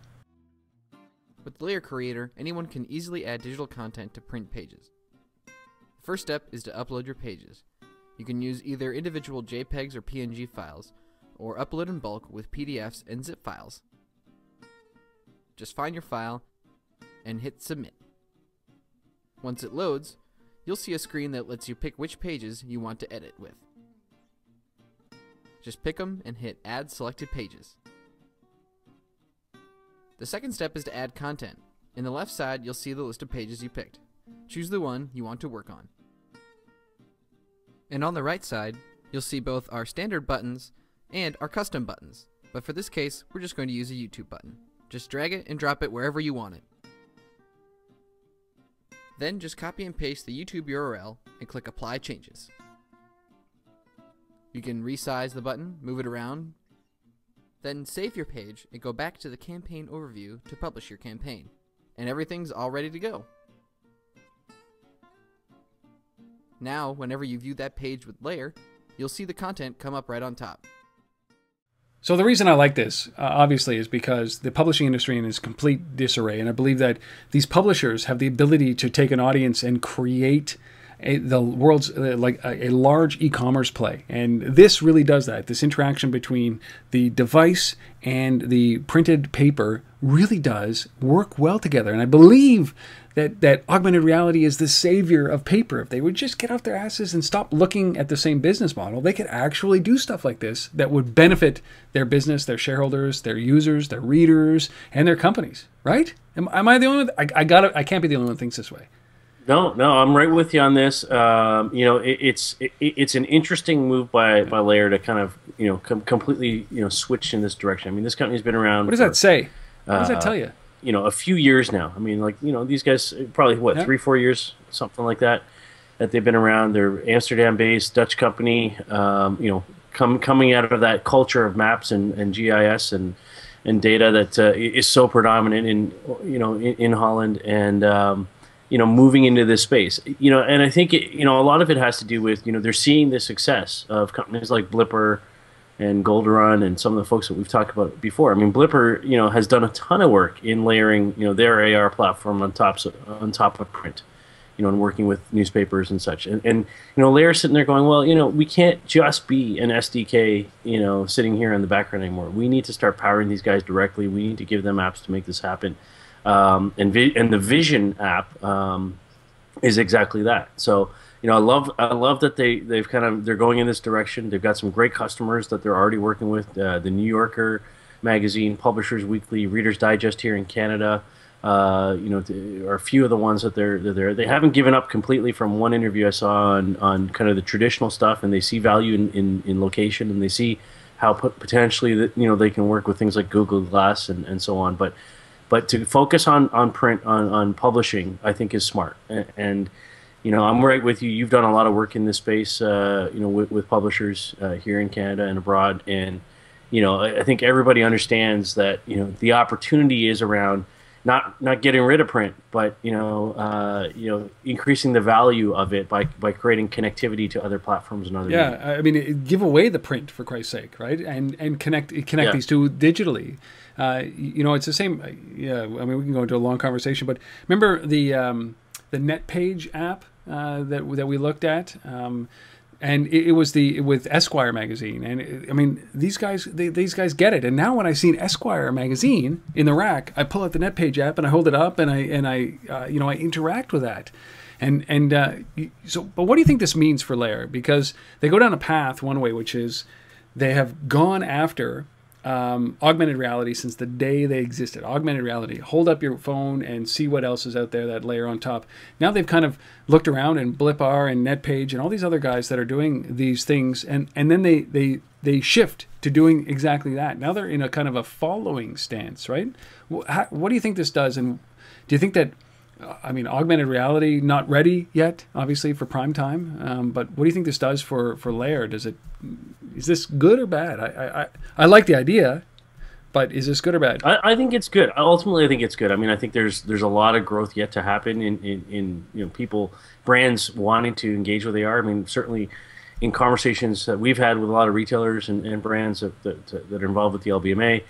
With Layar Creator, anyone can easily add digital content to print pages. First step is to upload your pages. You can use either individual JPEGs or PNG files, or upload in bulk with PDFs and zip files. Just find your file and hit submit. Once it loads, you'll see a screen that lets you pick which pages you want to edit with. Just pick them and hit add selected pages. The second step is to add content. In the left side, you'll see the list of pages you picked. Choose the one you want to work on. And on the right side, you'll see both our standard buttons and our custom buttons. But for this case, we're just going to use a YouTube button. Just drag it and drop it wherever you want it. Then just copy and paste the YouTube URL and click Apply Changes. You can resize the button, move it around, then save your page and go back to the campaign overview to publish your campaign. And everything's all ready to go. Now, whenever you view that page with Layar, you'll see the content come up right on top. So the reason I like this, obviously, is because the publishing industry is in complete disarray. And I believe that these publishers have the ability to take an audience and create the world's like a large e-commerce play. And this really does that. This interaction between the device and the printed paper really does work well together. And I believe that augmented reality is the savior of paper. If they would just get off their asses and stop looking at the same business model, they could actually do stuff like this that would benefit their business, their shareholders, their users, their readers, and their companies, right? Am I the only one? I can't be the only one that thinks this way. No, no, I'm right with you on this. You know, it's an interesting move by Layar to kind of completely switch in this direction. I mean, this company's been What around does for that say? What does that uh, tell you? a few years now. I mean, like these guys probably what Yeah. 3-4 years, something like that, that they've been around. They're Amsterdam-based Dutch company. Coming out of that culture of maps and GIS and data that is so predominant in Holland and moving into this space. And I think a lot of it has to do with they're seeing the success of companies like Blipper and Golderon and some of the folks that we've talked about before. I mean, Blipper has done a ton of work in layering their AR platform on top of print. And working with newspapers and such. And Layar's sitting there going, well, we can't just be an SDK, sitting here in the background anymore. We need to start powering these guys directly. We need to give them apps to make this happen. And the Vision app is exactly that. So, I love that they're going in this direction. They've got some great customers that they're already working with. The New Yorker magazine, Publishers Weekly, Reader's Digest here in Canada. Are a few of the ones that they're there. They haven't given up completely. From one interview I saw on kind of the traditional stuff, and they see value in location, and they see how potentially that they can work with things like Google Glass and so on. But to focus on print on publishing, I think is smart. And I'm right with you. You've done a lot of work in this space, with publishers here in Canada and abroad, and I think everybody understands that the opportunity is around. Not getting rid of print, but increasing the value of it by creating connectivity to other platforms and other. Yeah, media. I mean, give away the print for Christ's sake, right? And connect these two digitally. It's the same. Yeah, I mean, we can go into a long conversation, but remember the NetPage app that we looked at. And it was with Esquire magazine, and I mean these guys get it. And now when I see an Esquire magazine in the rack, I pull out the NetPage app and I hold it up and I interact with that. But what do you think this means for Layar? Because they go down a path one way, which is they have gone after augmented reality since the day they existed. Augmented reality. Hold up your phone and see what else is out there, that layer on top. Now they've kind of looked around, and Blipr and NetPage and all these other guys that are doing these things, and then they shift to doing exactly that. Now they're in a kind of a following stance, right? What do you think this does? And do you think that, I mean, augmented reality not ready yet, obviously, for prime time. But what do you think this does for Layar? Is this good or bad? I like the idea, but is this good or bad? I think it's good. Ultimately, I think it's good. I mean, I think there's a lot of growth yet to happen in brands wanting to engage with AR. I mean, certainly in conversations that we've had with a lot of retailers and brands that are involved with the LBMA,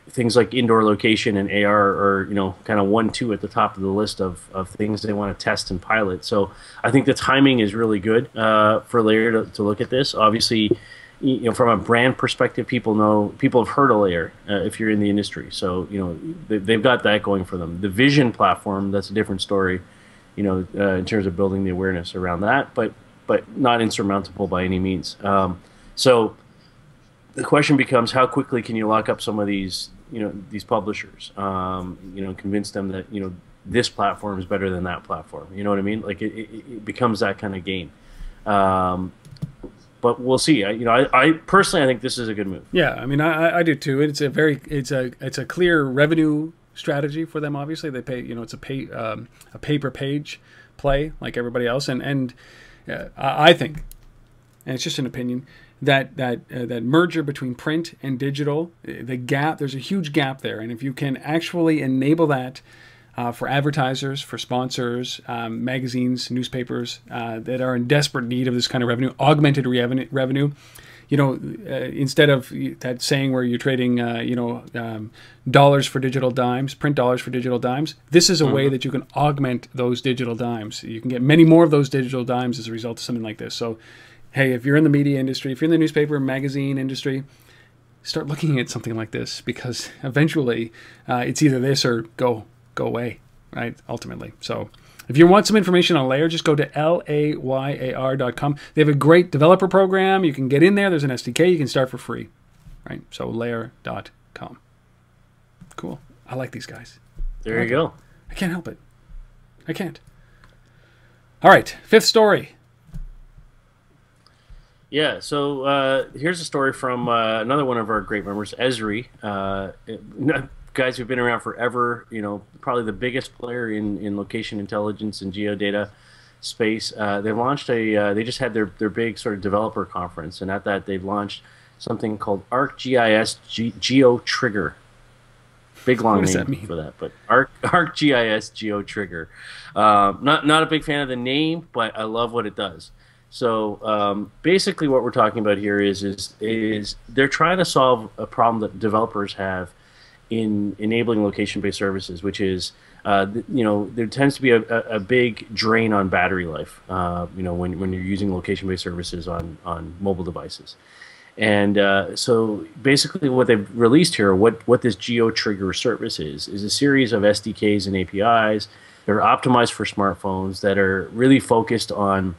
things like indoor location and AR are, kind of 1-2 at the top of the list of things they want to test and pilot. So I think the timing is really good for Layar to look at this. Obviously, from a brand perspective, people have heard of Layar if you're in the industry. So, they've got that going for them. The Vision platform, that's a different story, in terms of building the awareness around that, but not insurmountable by any means. So the question becomes, how quickly can you lock up some of these publishers, convince them that, this platform is better than that platform. You know what I mean? Like it becomes that kind of game. But we'll see. I personally, I think this is a good move. Yeah, I mean, I do too. It's a clear revenue strategy for them. Obviously, they pay. It's a pay per page play like everybody else, and I think, and it's just an opinion, that merger between print and digital, the gap, there's a huge gap there, and if you can actually enable that for advertisers, for sponsors, magazines, newspapers that are in desperate need of this kind of revenue, augmented revenue, instead of that saying where you're trading, dollars for digital dimes, print dollars for digital dimes, this is a way that you can augment those digital dimes. You can get many more of those digital dimes as a result of something like this. So, hey, if you're in the media industry, if you're in the newspaper, magazine industry, start looking at something like this, because eventually it's either this or go away, right? Ultimately. So if you want some information on Layar, just go to layar.com. They have a great developer program. You can get in there. There's an SDK. You can start for free, right? So layar.com. Cool. I like these guys. There you go. I can't help it. I can't. All right, fifth story. Yeah, so here's a story from another one of our great members, ESRI. Guys who've been around forever, probably the biggest player in location intelligence and geodata space. They launched they just had their big sort of developer conference, and at that they've launched something called ArcGIS GeoTrigger. Big long name for that, but ArcGIS GeoTrigger. Not a big fan of the name, but I love what it does. So basically, what we're talking about here is they're trying to solve a problem that developers have in enabling location-based services, which is there tends to be a big drain on battery life. When you're using location-based services on mobile devices. And so basically what they've released here, what this GeoTrigger service is a series of SDKs and APIs that are optimized for smartphones that are really focused on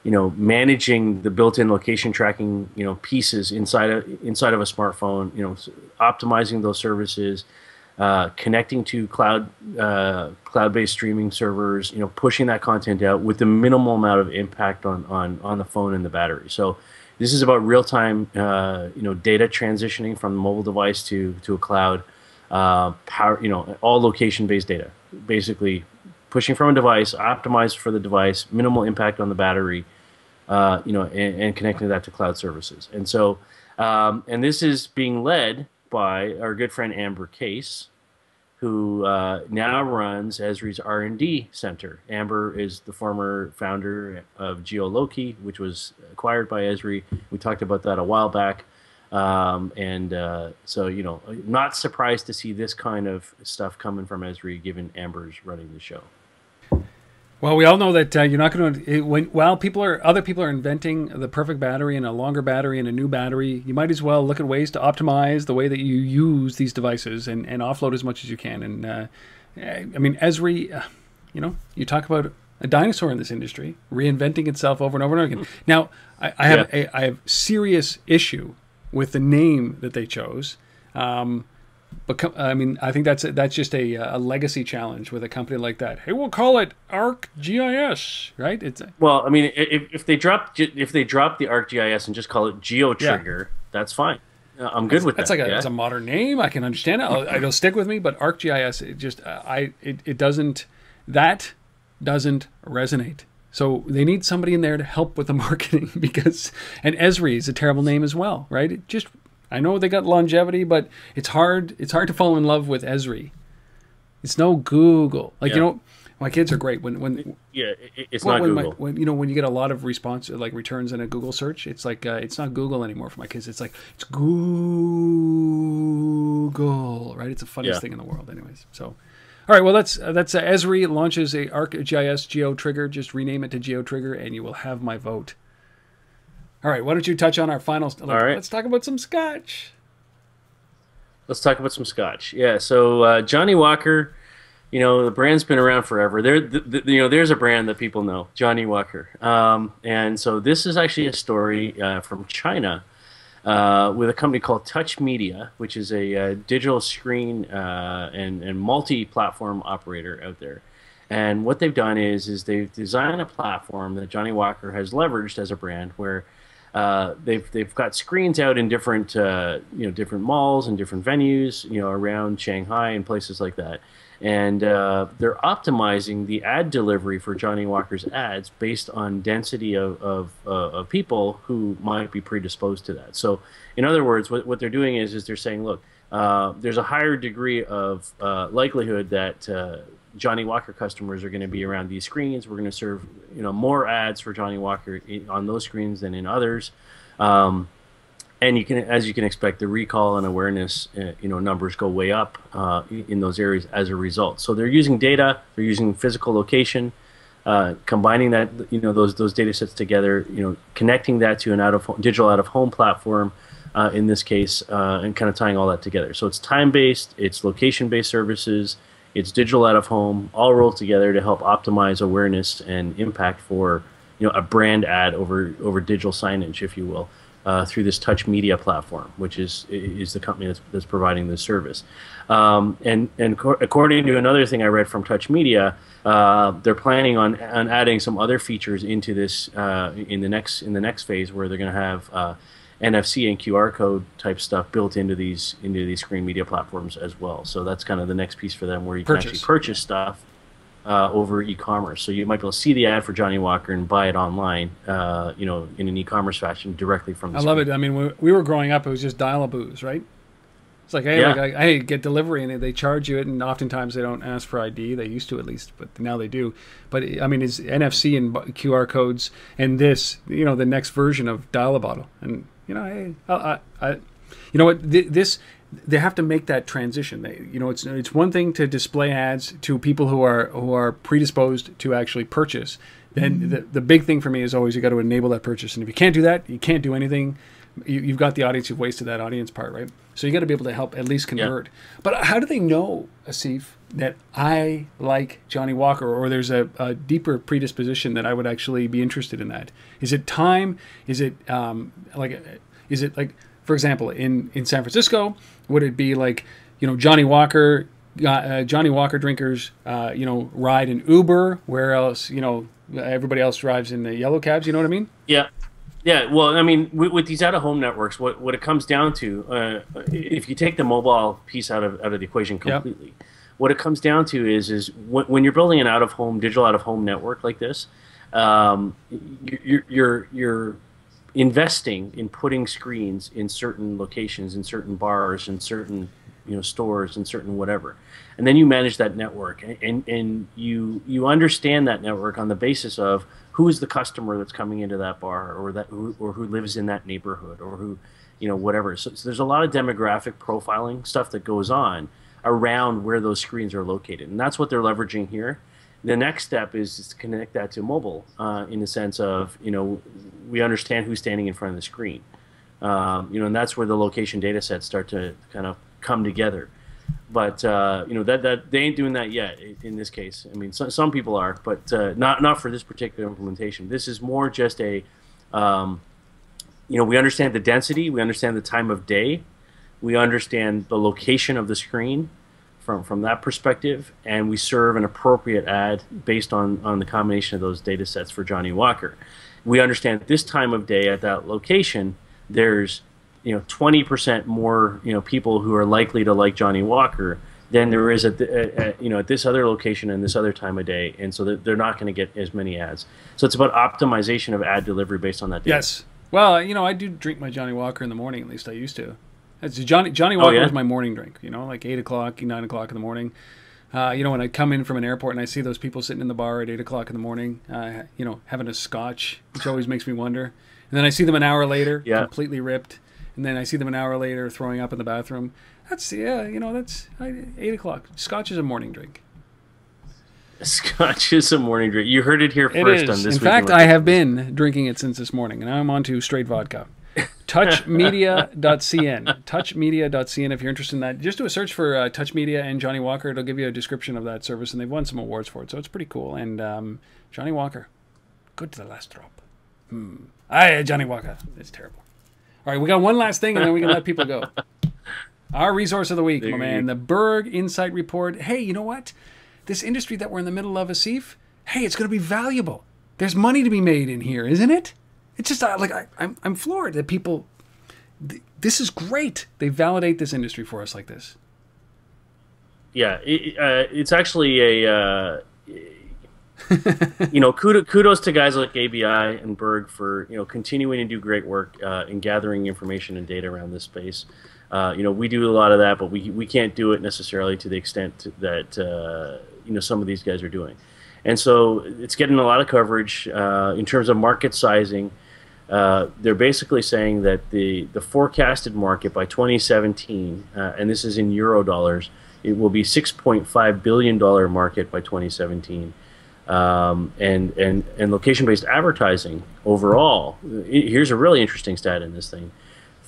managing the built-in location tracking pieces inside of a smartphone, optimizing those services, connecting to cloud-based streaming servers, pushing that content out with the minimal amount of impact on the phone and the battery. So this is about real-time, data transitioning from the mobile device to a cloud, all location-based data. Basically, pushing from a device, optimized for the device, minimal impact on the battery, and connecting that to cloud services. And so, and this is being led by our good friend Amber Case, who now runs ESRI's R&D Center. Amber is the former founder of GeoLoki, which was acquired by ESRI. We talked about that a while back. So, not surprised to see this kind of stuff coming from ESRI, given Amber's running the show. Well, we all know that you're not going to while other people are inventing the perfect battery and a longer battery and a new battery. You might as well look at ways to optimize the way that you use these devices and offload as much as you can. And I mean, ESRI, you talk about a dinosaur in this industry reinventing itself over and over and over again. Now, I have serious issue with the name that they chose. But I mean, I think that's just a legacy challenge with a company like that. Hey, we'll call it ArcGIS, right? Well, I mean, if they drop the ArcGIS and just call it GeoTrigger, that's fine. I'm good with that. It's a modern name. I can understand it. It'll stick with me. But ArcGIS, it doesn't resonate. So they need somebody in there to help with the marketing and ESRI is a terrible name as well, right? I know they got longevity, but it's hard to fall in love with ESRI. It's no Google. My kids are great it's not Google. When you get a lot of returns in a Google search, it's like it's not Google anymore for my kids. It's like it's Google, right? It's the funniest thing in the world, anyways. So, all right, well that's ESRI launches a ArcGIS GeoTrigger. Just rename it to GeoTrigger, and you will have my vote. All right, why don't you touch on our final... All right. Let's talk about some scotch. Yeah, so Johnny Walker, the brand's been around forever. There's a brand that people know, Johnny Walker. And so this is actually a story from China with a company called TouchMedia, which is a digital screen and multi-platform operator out there. And what they've done is they've designed a platform that Johnny Walker has leveraged as a brand where they've got screens out in different different malls and different venues around Shanghai and places like that, and they're optimizing the ad delivery for Johnny Walker's ads based on density of people who might be predisposed to that. So in other words, what they're doing is they're saying, look, there's a higher degree of likelihood that Johnny Walker customers are going to be around these screens. We're going to serve more ads for Johnny Walker on those screens than in others, and as you can expect, the recall and awareness numbers go way up in those areas as a result. So they're using data, they're using physical location, combining that those data sets together, connecting that to an digital out of home platform. In this case, and kind of tying all that together. So it's time-based, it's location-based services, it's digital out of home, all rolled together to help optimize awareness and impact for a brand ad over digital signage, if you will. through this TouchMedia platform, which is the company that's providing this service. According to another thing I read from TouchMedia, they're planning on adding some other features into this in the next phase, where they're going to have NFC and QR code type stuff built into these screen media platforms as well. So that's kind of the next piece for them, where you can actually purchase stuff over e-commerce. So you might be able to see the ad for Johnny Walker and buy it online, you know, in an e-commerce fashion directly from the I love it. I mean, when we were growing up, it was just dial-a-boos, right? It's like, hey, yeah. hey, get delivery, and they charge you it, and oftentimes they don't ask for ID. They used to, at least, but now they do. But I mean, it's NFC and QR codes, and this, you know, the next version of dial-a-bottle. And you know, hey, you know what? This, they have to make that transition. You know, it's one thing to display ads to people who are predisposed to actually purchase. Then the big thing for me is always you got to enable that purchase. And if you can't do that, you can't do anything. You've got the audience. You've wasted that audience part, right? So you got to be able to help at least convert. Yeah. But how do they know, Asif, that I like Johnny Walker, or there's a deeper predisposition that I would actually be interested in that? Is it time? Is it like, for example, in San Francisco, would it be like, you know, Johnny Walker drinkers, you know, ride in Uber, where else, you know, everybody else drives in the yellow cabs, you know what I mean? Yeah. Yeah, well, I mean, with these out-of-home networks, what it comes down to, if you take the mobile piece out of the equation completely, what it comes down to is when you're building an digital out-of-home network like this, you're investing in putting screens in certain locations, in certain bars, in certain, you know, stores, in certain whatever, and then you manage that network, and you understand that network on the basis of who is the customer that's coming into that bar, or who lives in that neighborhood, or who, you know, whatever. So there's a lot of demographic profiling stuff that goes on around where those screens are located, and that's what they're leveraging here. The next step is to connect that to mobile, in the sense of, you know, we understand who's standing in front of the screen, you know, and that's where the location data sets start to kind of come together. But you know, that they ain't doing that yet in this case. I mean, some people are, but not for this particular implementation. This is more just a, you know, we understand the density, we understand the time of day, we understand the location of the screen from that perspective, and we serve an appropriate ad based on the combination of those data sets for Johnny Walker. We understand this time of day at that location, there's, you know, 20% more, you know, people who are likely to like Johnny Walker than there is you know, at this other location and this other time of day, and so they're not going to get as many ads. So it's about optimization of ad delivery based on that data. Yes. Well, you know, I do drink my Johnny Walker in the morning. At least I used to. Johnny Walker was my morning drink. You know, like 8 o'clock, 9 o'clock in the morning. You know, when I come in from an airport and I see those people sitting in the bar at 8 o'clock in the morning, you know, having a scotch, which always makes me wonder. And then I see them an hour later, completely ripped. And then I see them an hour later throwing up in the bathroom. That's, you know, that's 8 o'clock. Scotch is a morning drink. Scotch is a morning drink. You heard it here first on this. In fact, I have been drinking it since this morning, and now I'm on to straight vodka. TouchMedia.cn. TouchMedia.cn. If you're interested in that, just do a search for TouchMedia and Johnny Walker. It'll give you a description of that service, and they've won some awards for it, so it's pretty cool. And Johnny Walker, good to the last drop. Johnny Walker. It's terrible. All right, we got one last thing, and then we can let people go. Our resource of the week, my man, the Berg Insight Report. Hey, you know what? This industry that we're in the middle of, Asif, hey, it's going to be valuable. There's money to be made in here, isn't it? It's just like I'm floored that people. This is great. They validate this industry for us like this. Yeah, it's actually a. You know, kudos to guys like ABI and Berg for, you know, continuing to do great work in gathering information and data around this space. You know, we do a lot of that, but we can't do it necessarily to the extent that you know, some of these guys are doing. And so it's getting a lot of coverage in terms of market sizing. They're basically saying that the forecasted market by 2017, and this is in euro dollars, it will be $6.5 billion market by 2017. And location-based advertising overall, here's a really interesting stat in this thing.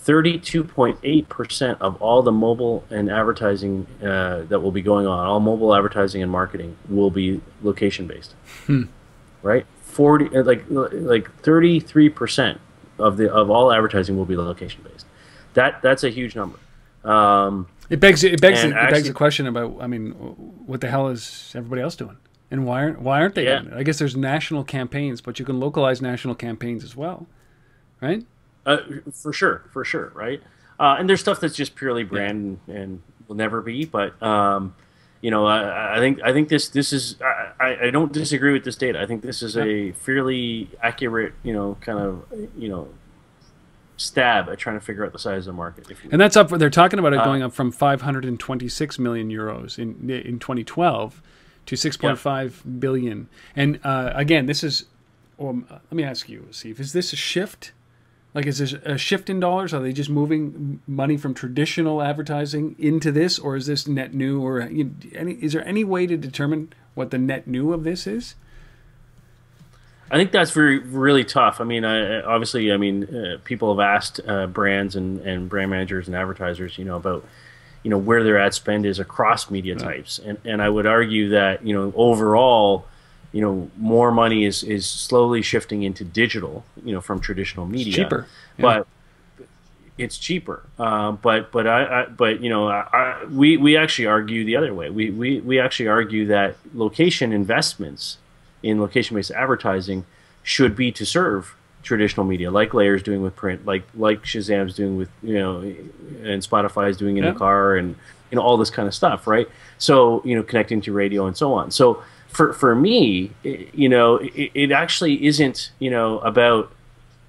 32.8% of all the mobile and advertising that will be going on, all mobile advertising and marketing, will be location-based. Right? 33% of all advertising will be location based. That's a huge number. It begs the question about, I mean, what the hell is everybody else doing, and why aren't they doing it? I guess there's national campaigns, but you can localize national campaigns as well, right? For sure, right? And there's stuff that's just purely brand and will never be, but I think this is I don't disagree with this data. I think this is a fairly accurate kind of stab at trying to figure out the size of the market. And that's up. They're talking about it going up from 526 million euros in 2012 to 6.5 billion. And again, this is. Let me ask you, Steve, is this a shift? Like, is there a shift in dollars? Are they just moving money from traditional advertising into this, or is this net new? Or is there any way to determine what the net new of this is? I think that's really tough. I mean, obviously, people have asked brands and brand managers and advertisers, about where their ad spend is across media types, and I would argue that overall, more money is slowly shifting into digital, from traditional media. It's cheaper, but it's cheaper. We actually argue the other way. We actually argue that location investments in location-based advertising should be to serve traditional media, like Layar's doing with print, like Shazam's doing with and Spotify's doing in the car, and all this kind of stuff, right? So connecting to radio and so on. So for me, it actually isn't about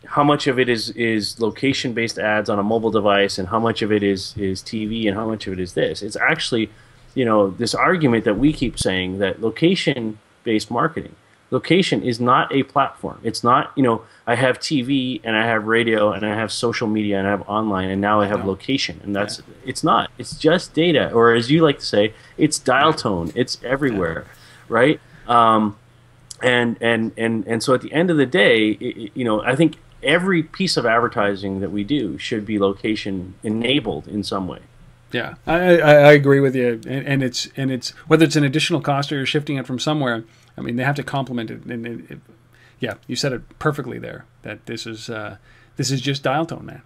how much of it is location-based ads on a mobile device and how much of it is TV and how much of it is this. It's actually this argument that we keep saying that location-based marketing. Location is not a platform. It's not, I have TV and I have radio and I have social media and I have online and now I have location. And that's, it's not. It's just data. Or as you like to say, it's dial tone. It's everywhere, right? And so at the end of the day, I think every piece of advertising that we do should be location enabled in some way. Yeah, I agree with you, and it's whether it's an additional cost or you're shifting it from somewhere. I mean, they have to complement it. And yeah, you said it perfectly there. That this is just dial tone, man.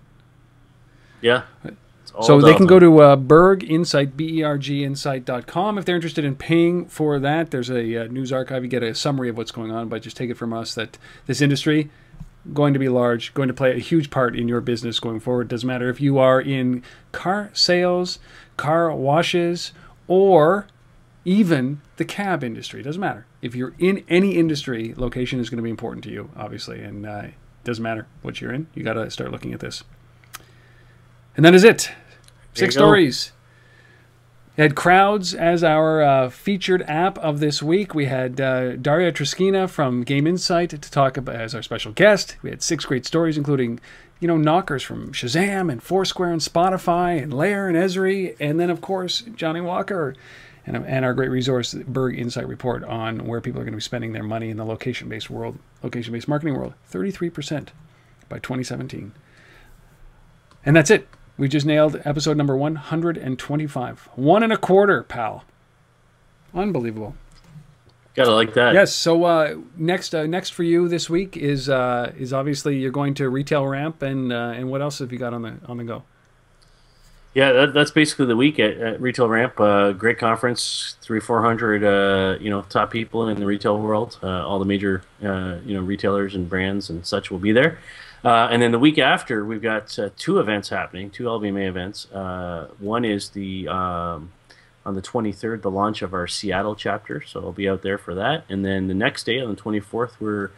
Yeah. So they can go to Berg Insight, berginsight.com if they're interested in paying for that. There's a news archive. You get a summary of what's going on, but just take it from us that this industry going to be large, going to play a huge part in your business going forward. Doesn't matter if you are in car sales, car washes, or even the cab industry. Doesn't matter. If you're in any industry, location is going to be important to you, obviously, and it doesn't matter what you're in. You got to start looking at this. And that is it. 6 stories. We had Crowds as our featured app of this week. We had Darya Trushkina from Game Insight to talk about as our special guest. We had 6 great stories, including knockers from Shazam and Foursquare and Spotify and Layar and ESRI, and then of course Johnny Walker and our great resource Berg Insight report on where people are going to be spending their money in the location-based marketing world. 33% by 2017. And that's it. We just nailed episode number 125. 1 1/4, pal. Unbelievable. Gotta like that. Yes. So next for you this week is obviously you're going to Retail Ramp, and what else have you got on the go? Yeah, that's basically the week at Retail Ramp. Great conference, 300-400 top people in the retail world. All the major retailers and brands and such will be there. And then the week after, we've got 2 events happening, 2 LBMA events. One is on the 23rd, the launch of our Seattle chapter, so I'll be out there for that. And then the next day, on the 24th, we're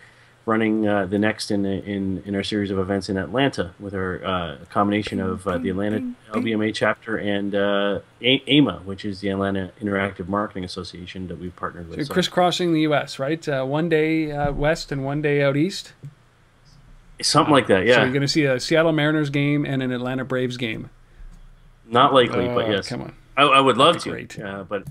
running the next in our series of events in Atlanta with our combination of the Atlanta LBMA chapter and AMA, which is the Atlanta Interactive Marketing Association that we've partnered with. So you're crisscrossing the U.S., right? One day west and one day out east? Something like that, yeah. So you're going to see a Seattle Mariners game and an Atlanta Braves game. Not likely, but yes. Come on. I would love to, great. but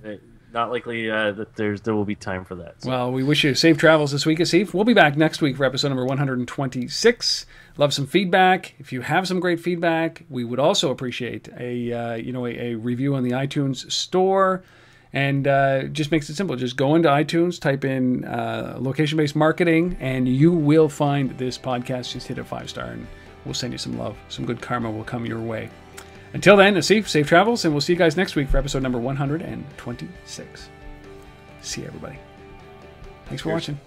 not likely that there will be time for that. So. Well, we wish you safe travels this week, Asif. We'll be back next week for episode number 126. Love some feedback. If you have some great feedback, we would also appreciate a review on the iTunes store. And just makes it simple. Just go into iTunes, type in location-based marketing, and you will find this podcast. Just hit a 5-star, and we'll send you some love. Some good karma will come your way. Until then, Asif, safe travels, and we'll see you guys next week for episode number 126. See you, everybody. Thanks for watching.